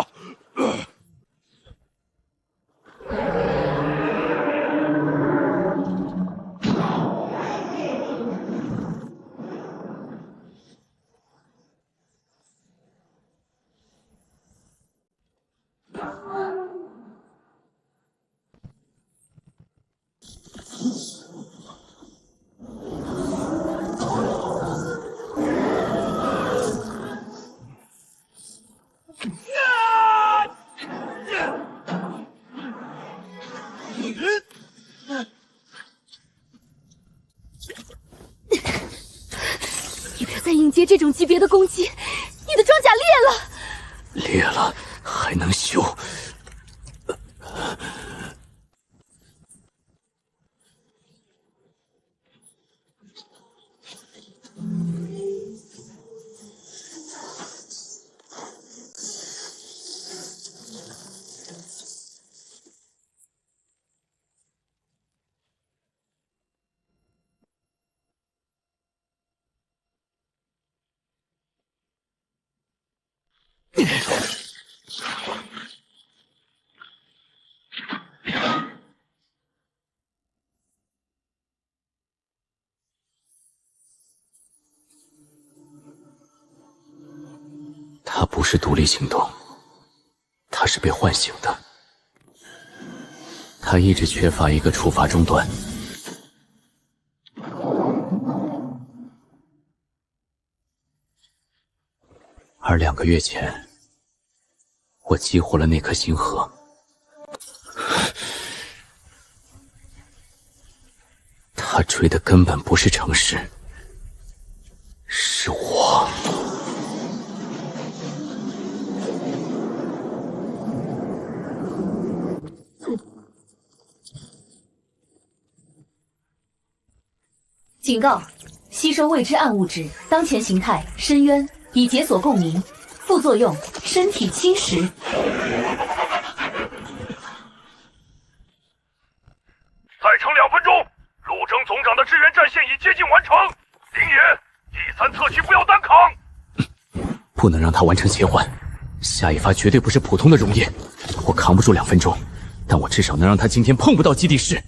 你别再迎接这种级别的攻击，你的装甲裂了。裂了还能修？他不是独立行动，他是被唤醒的。他一直缺乏一个触发终端。而2个月前，我激活了那颗星河。他追的根本不是城市，是我。警告：吸收未知暗物质，当前形态深渊，已解锁共鸣，副作用身体侵蚀。再撑2分钟，陆征总长的支援战线已接近完成。林野，第3侧区不要单扛。不能让他完成切换，下一发绝对不是普通的溶液。我扛不住2分钟，但我至少能让他今天碰不到基地室。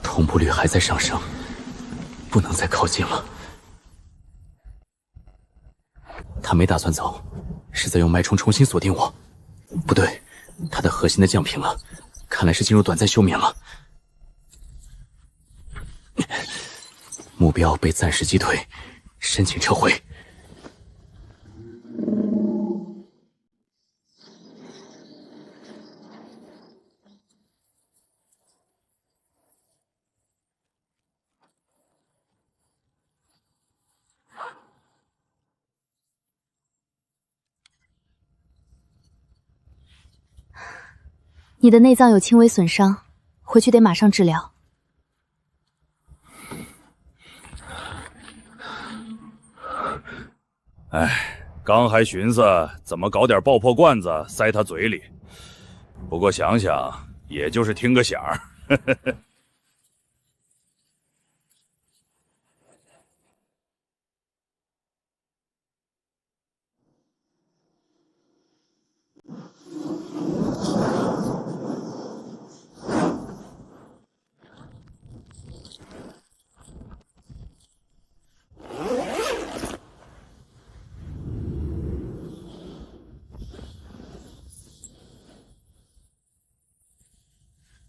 同步率还在上升，不能再靠近了。他没打算走，是在用脉冲重新锁定我。不对，他的核心的降频了，看来是进入短暂休眠了。目标被暂时击退，申请撤回。你的内脏有轻微损伤，回去得马上治疗。哎，刚还寻思怎么搞点爆破罐子塞他嘴里，不过想想也就是听个响儿。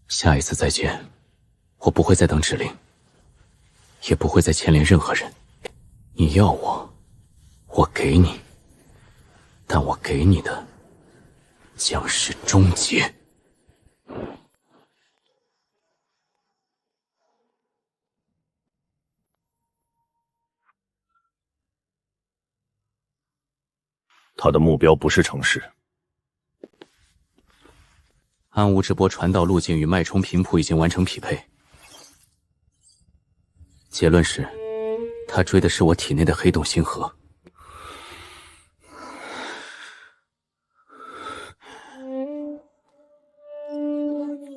下一次再见，我不会再等指令，也不会再牵连任何人。你要我，我给你，但我给你的将是终结。他的目标不是城市。暗物质波传导路径与脉冲频谱已经完成匹配。结论是，他追的是我体内的黑洞星河。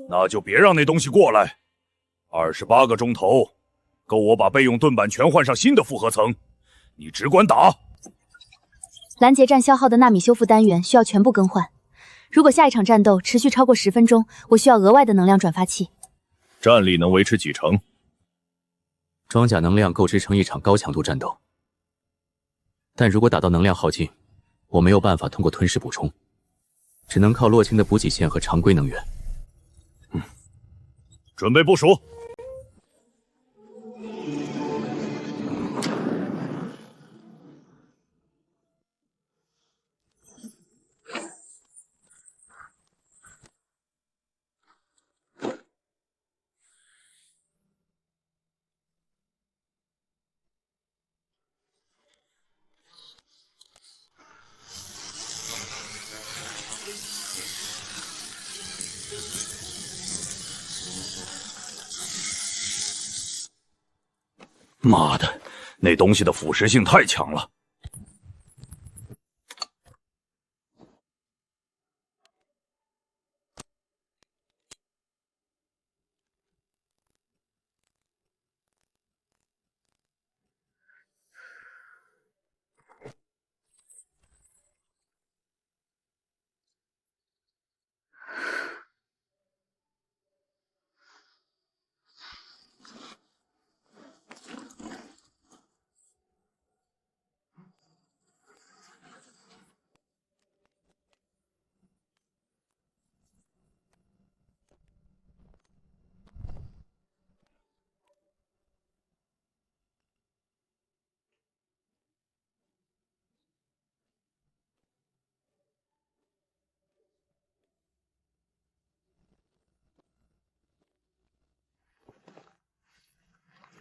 那就别让那东西过来。28个钟头，够我把备用盾板全换上新的复合层。你只管打。拦截战消耗的纳米修复单元需要全部更换。如果下一场战斗持续超过10分钟，我需要额外的能量转发器。战力能维持几成？装甲能量够支撑一场高强度战斗，但如果打到能量耗尽，我没有办法通过吞噬补充，只能靠洛清的补给线和常规能源。准备部署。妈的，那东西的腐蚀性太强了。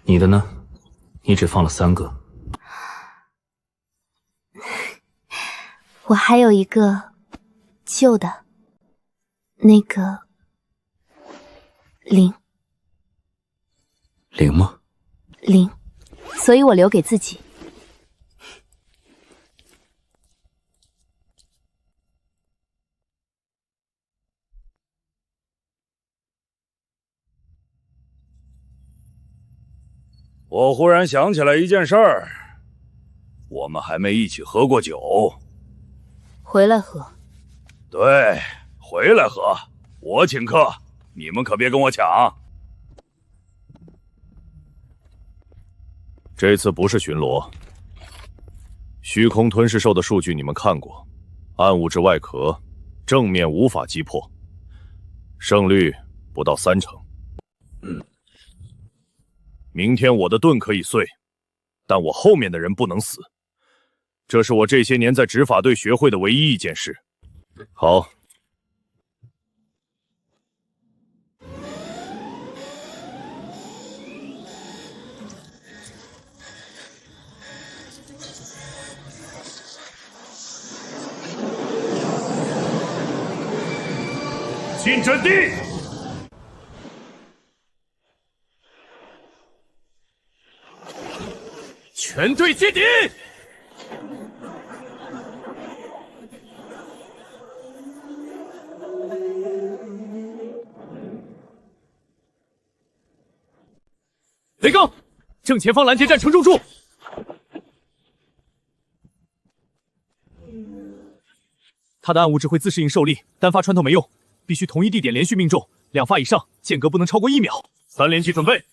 你的呢？你只放了3个。我还有一个旧的，那个0吗？0，所以我留给自己。我忽然想起来一件事儿，我们还没一起喝过酒。回来喝。对，回来喝，我请客，你们可别跟我抢。这次不是巡逻，虚空吞噬兽的数据你们看过，暗物质外壳，正面无法击破，胜率不到30%。明天我的盾可以碎，但我后面的人不能死。这是我这些年在执法队学会的唯一一件事。好。进阵地！全队接敌！雷刚，正前方拦截站城中柱。他的暗物质会自适应受力，单发传统没用。必须同一地点连续命中，2发以上，间隔不能超过1秒。3连击准备。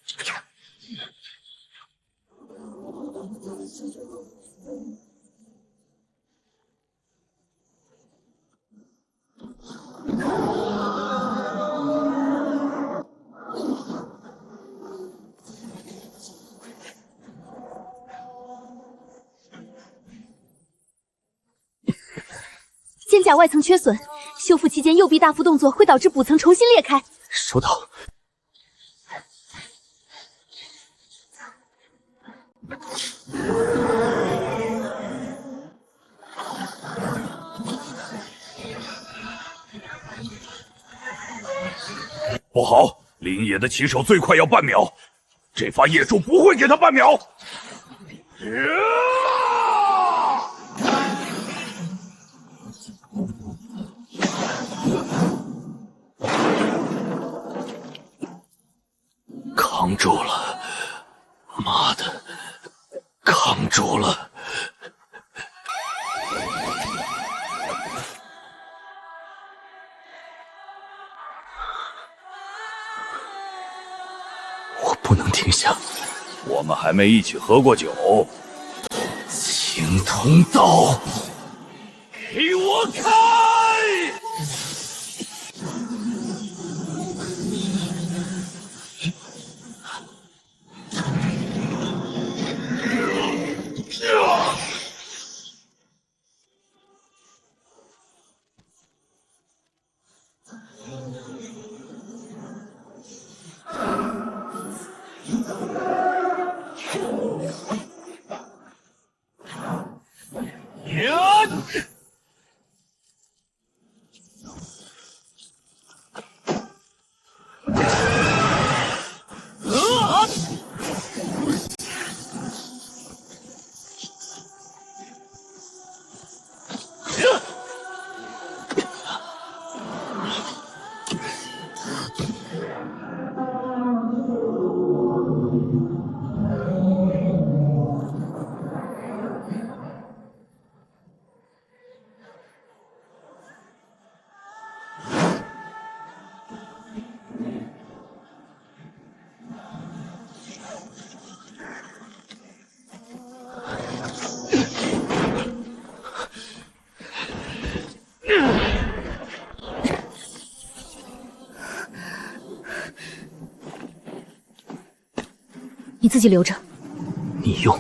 肩甲外层缺损，修复期间右臂大幅动作会导致补层重新裂开。收到。不好，林野的起手最快要半秒，这发夜柱不会给他半秒。扛住了，妈的，扛住了！我不能停下。我们还没一起喝过酒。青铜刀，给我开！你自己留着。你用。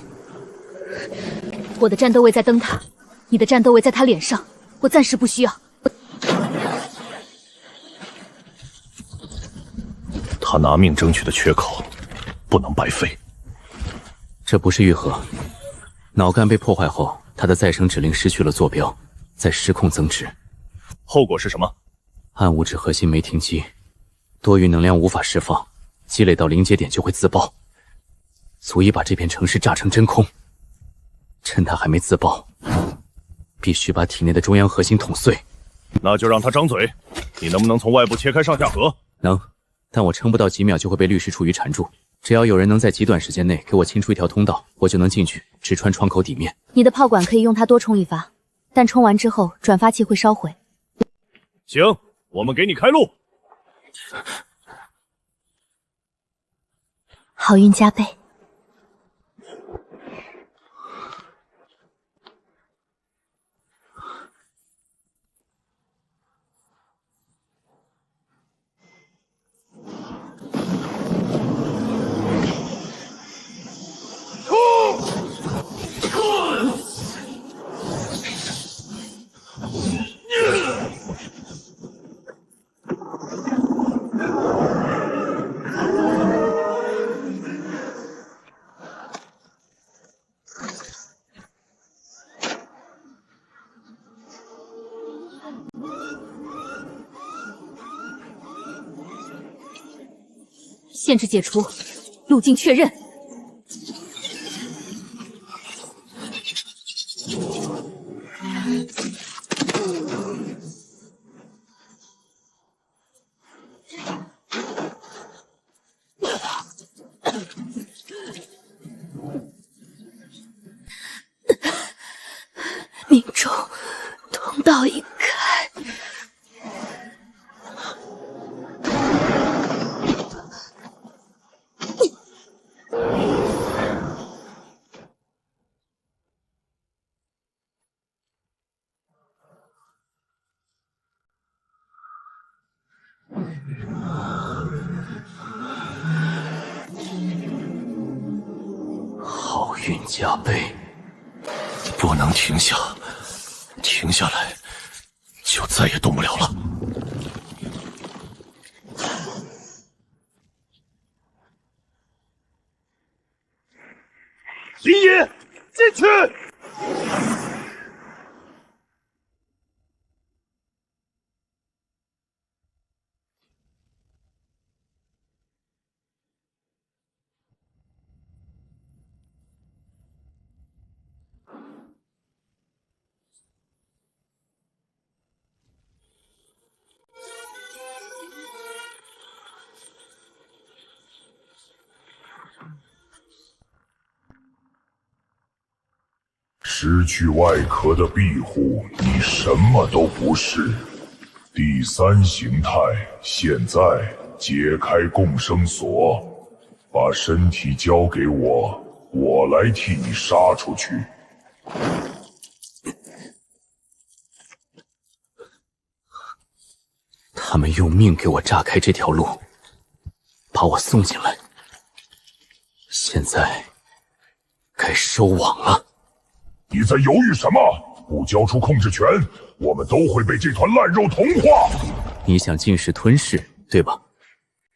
我的战斗位在灯塔，你的战斗位在他脸上，我暂时不需要。他拿命争取的缺口，不能白费。这不是愈合，脑干被破坏后，他的再生指令失去了坐标，在失控增值。后果是什么？暗物质核心没停机，多余能量无法释放，积累到临界点就会自爆，足以把这片城市炸成真空。趁他还没自爆，必须把体内的中央核心捅碎。那就让他张嘴。你能不能从外部切开上下颌？能，但我撑不到几秒就会被律师处于缠住。只要有人能在极短时间内给我清出一条通道，我就能进去，直穿窗口底面。你的炮管可以用它多冲一发，但冲完之后转发器会烧毁。行，我们给你开路。好运加倍。限制解除，路径确认。命中通道已开。好运加倍，不能停下，停下来就再也动不了了。林野，进去！失去外壳的庇护，你什么都不是。第三形态，现在解开共生锁，把身体交给我，我来替你杀出去。他们用命给我炸开这条路，把我送进来，现在该收网了。你在犹豫什么？不交出控制权，我们都会被这团烂肉同化。你想尽是吞噬，对吧？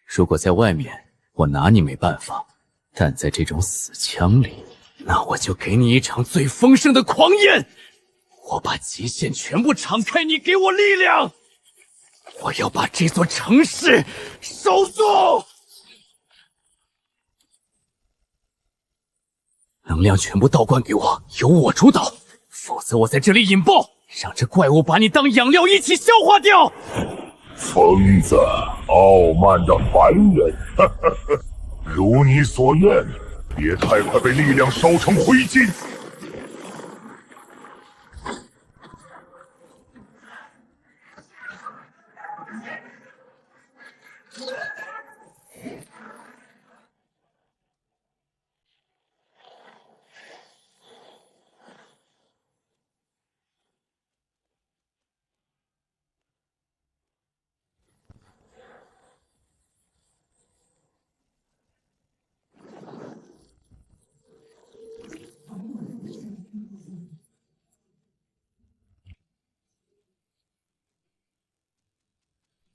如果在外面，我拿你没办法，但在这种死腔里，那我就给你一场最丰盛的狂宴。我把极限全部敞开，你给我力量。我要把这座城市收住。能量全部倒灌给我，由我主导，否则我在这里引爆，让这怪物把你当养料一起消化掉。疯子，傲慢的凡人，如你所愿，别太快被力量烧成灰烬。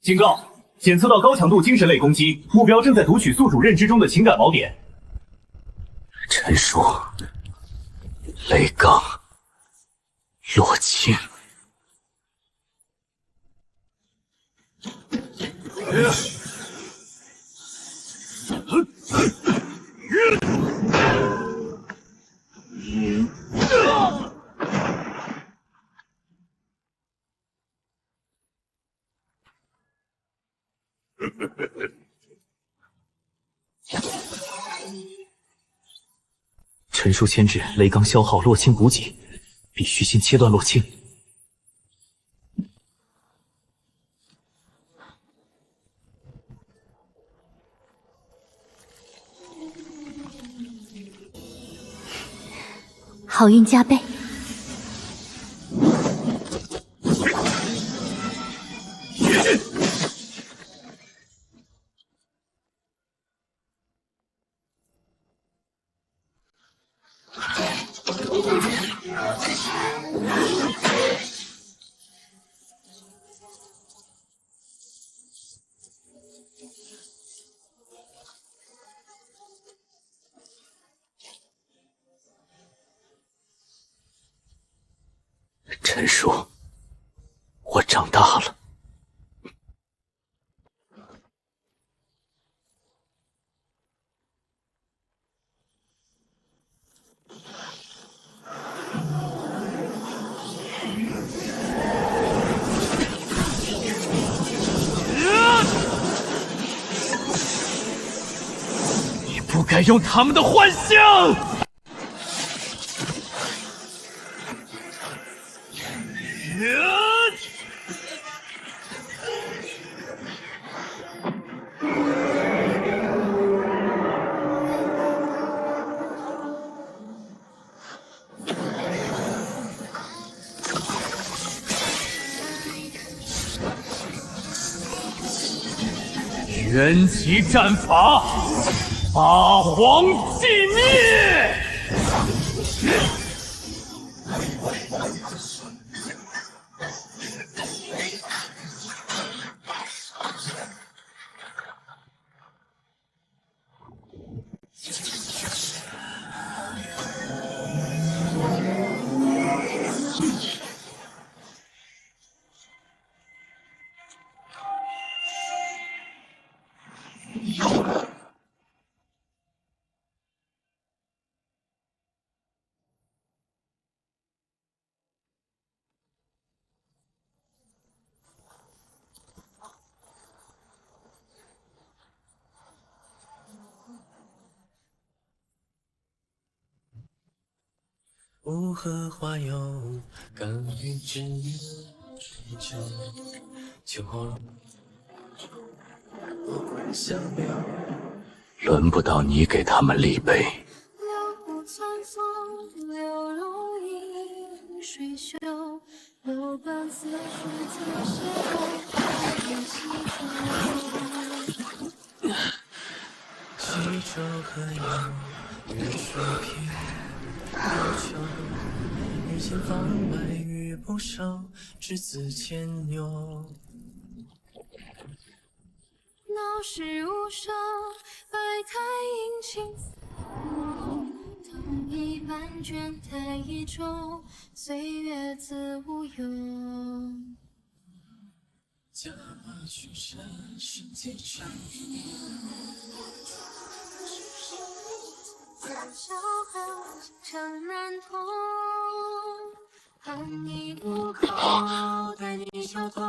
警告！检测到高强度精神类攻击，目标正在读取宿主认知中的情感锚点。陈述、雷刚、洛清。陈述牵制，雷刚消耗，洛清补给，必须先切断洛清。好运加倍。陈叔，我长大了。该用他们的幻象。元极战法，八荒寂灭。无何花有甘于真追求，酒后相留。轮不到你给他们立碑。流不残风，流容易水袖，流伴似水曾写，西洲何有月水平？日前方白玉不收，只字牵牛。闹市无声，百态映青丝。藤一半卷，台一中，岁月自无忧。驾马去山，身几场。小河城难通，寒衣不口，待你小偷。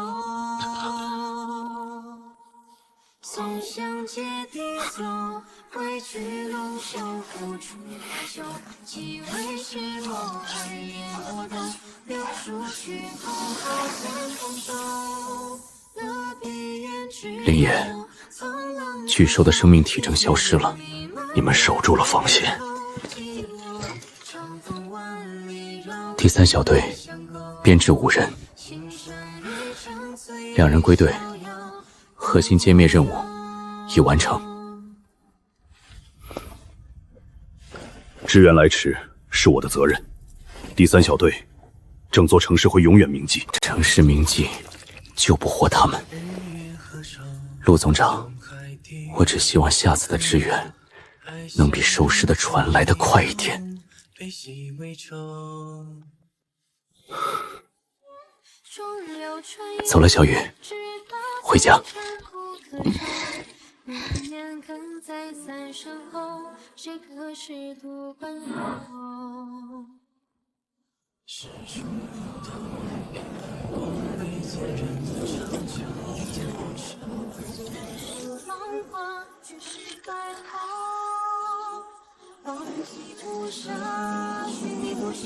松香结地走，归去龙袖，付出不休。几为失落，二夜我等，柳树去后，好散风走。林野，巨兽的生命体征消失了，你们守住了防线。第3小队编制5人，2人归队，核心歼灭任务已完成。支援来迟是我的责任。第3小队，整座城市会永远铭记。城市铭记，救不活他们。陆总长，我只希望下次的支援能比收尸的船来得快一点。走了，小雨，回家。年更在3声后，谁可识渡关后？是出头，光辉前人长久，浪花却是白毫，忘记不杀，虚不休。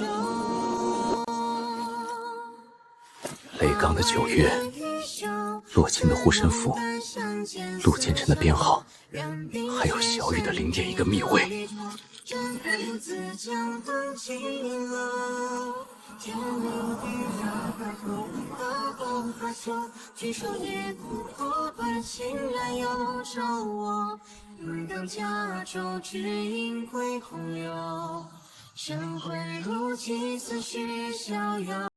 雷刚的9月，洛沁的护身符，陆建成的编号，还有小雨的0.1个密位。举手也不过断，欣然又找我。欲当加州，只因归洪流。神魂如祭，思绪逍遥。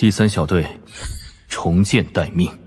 第3小队重建待命。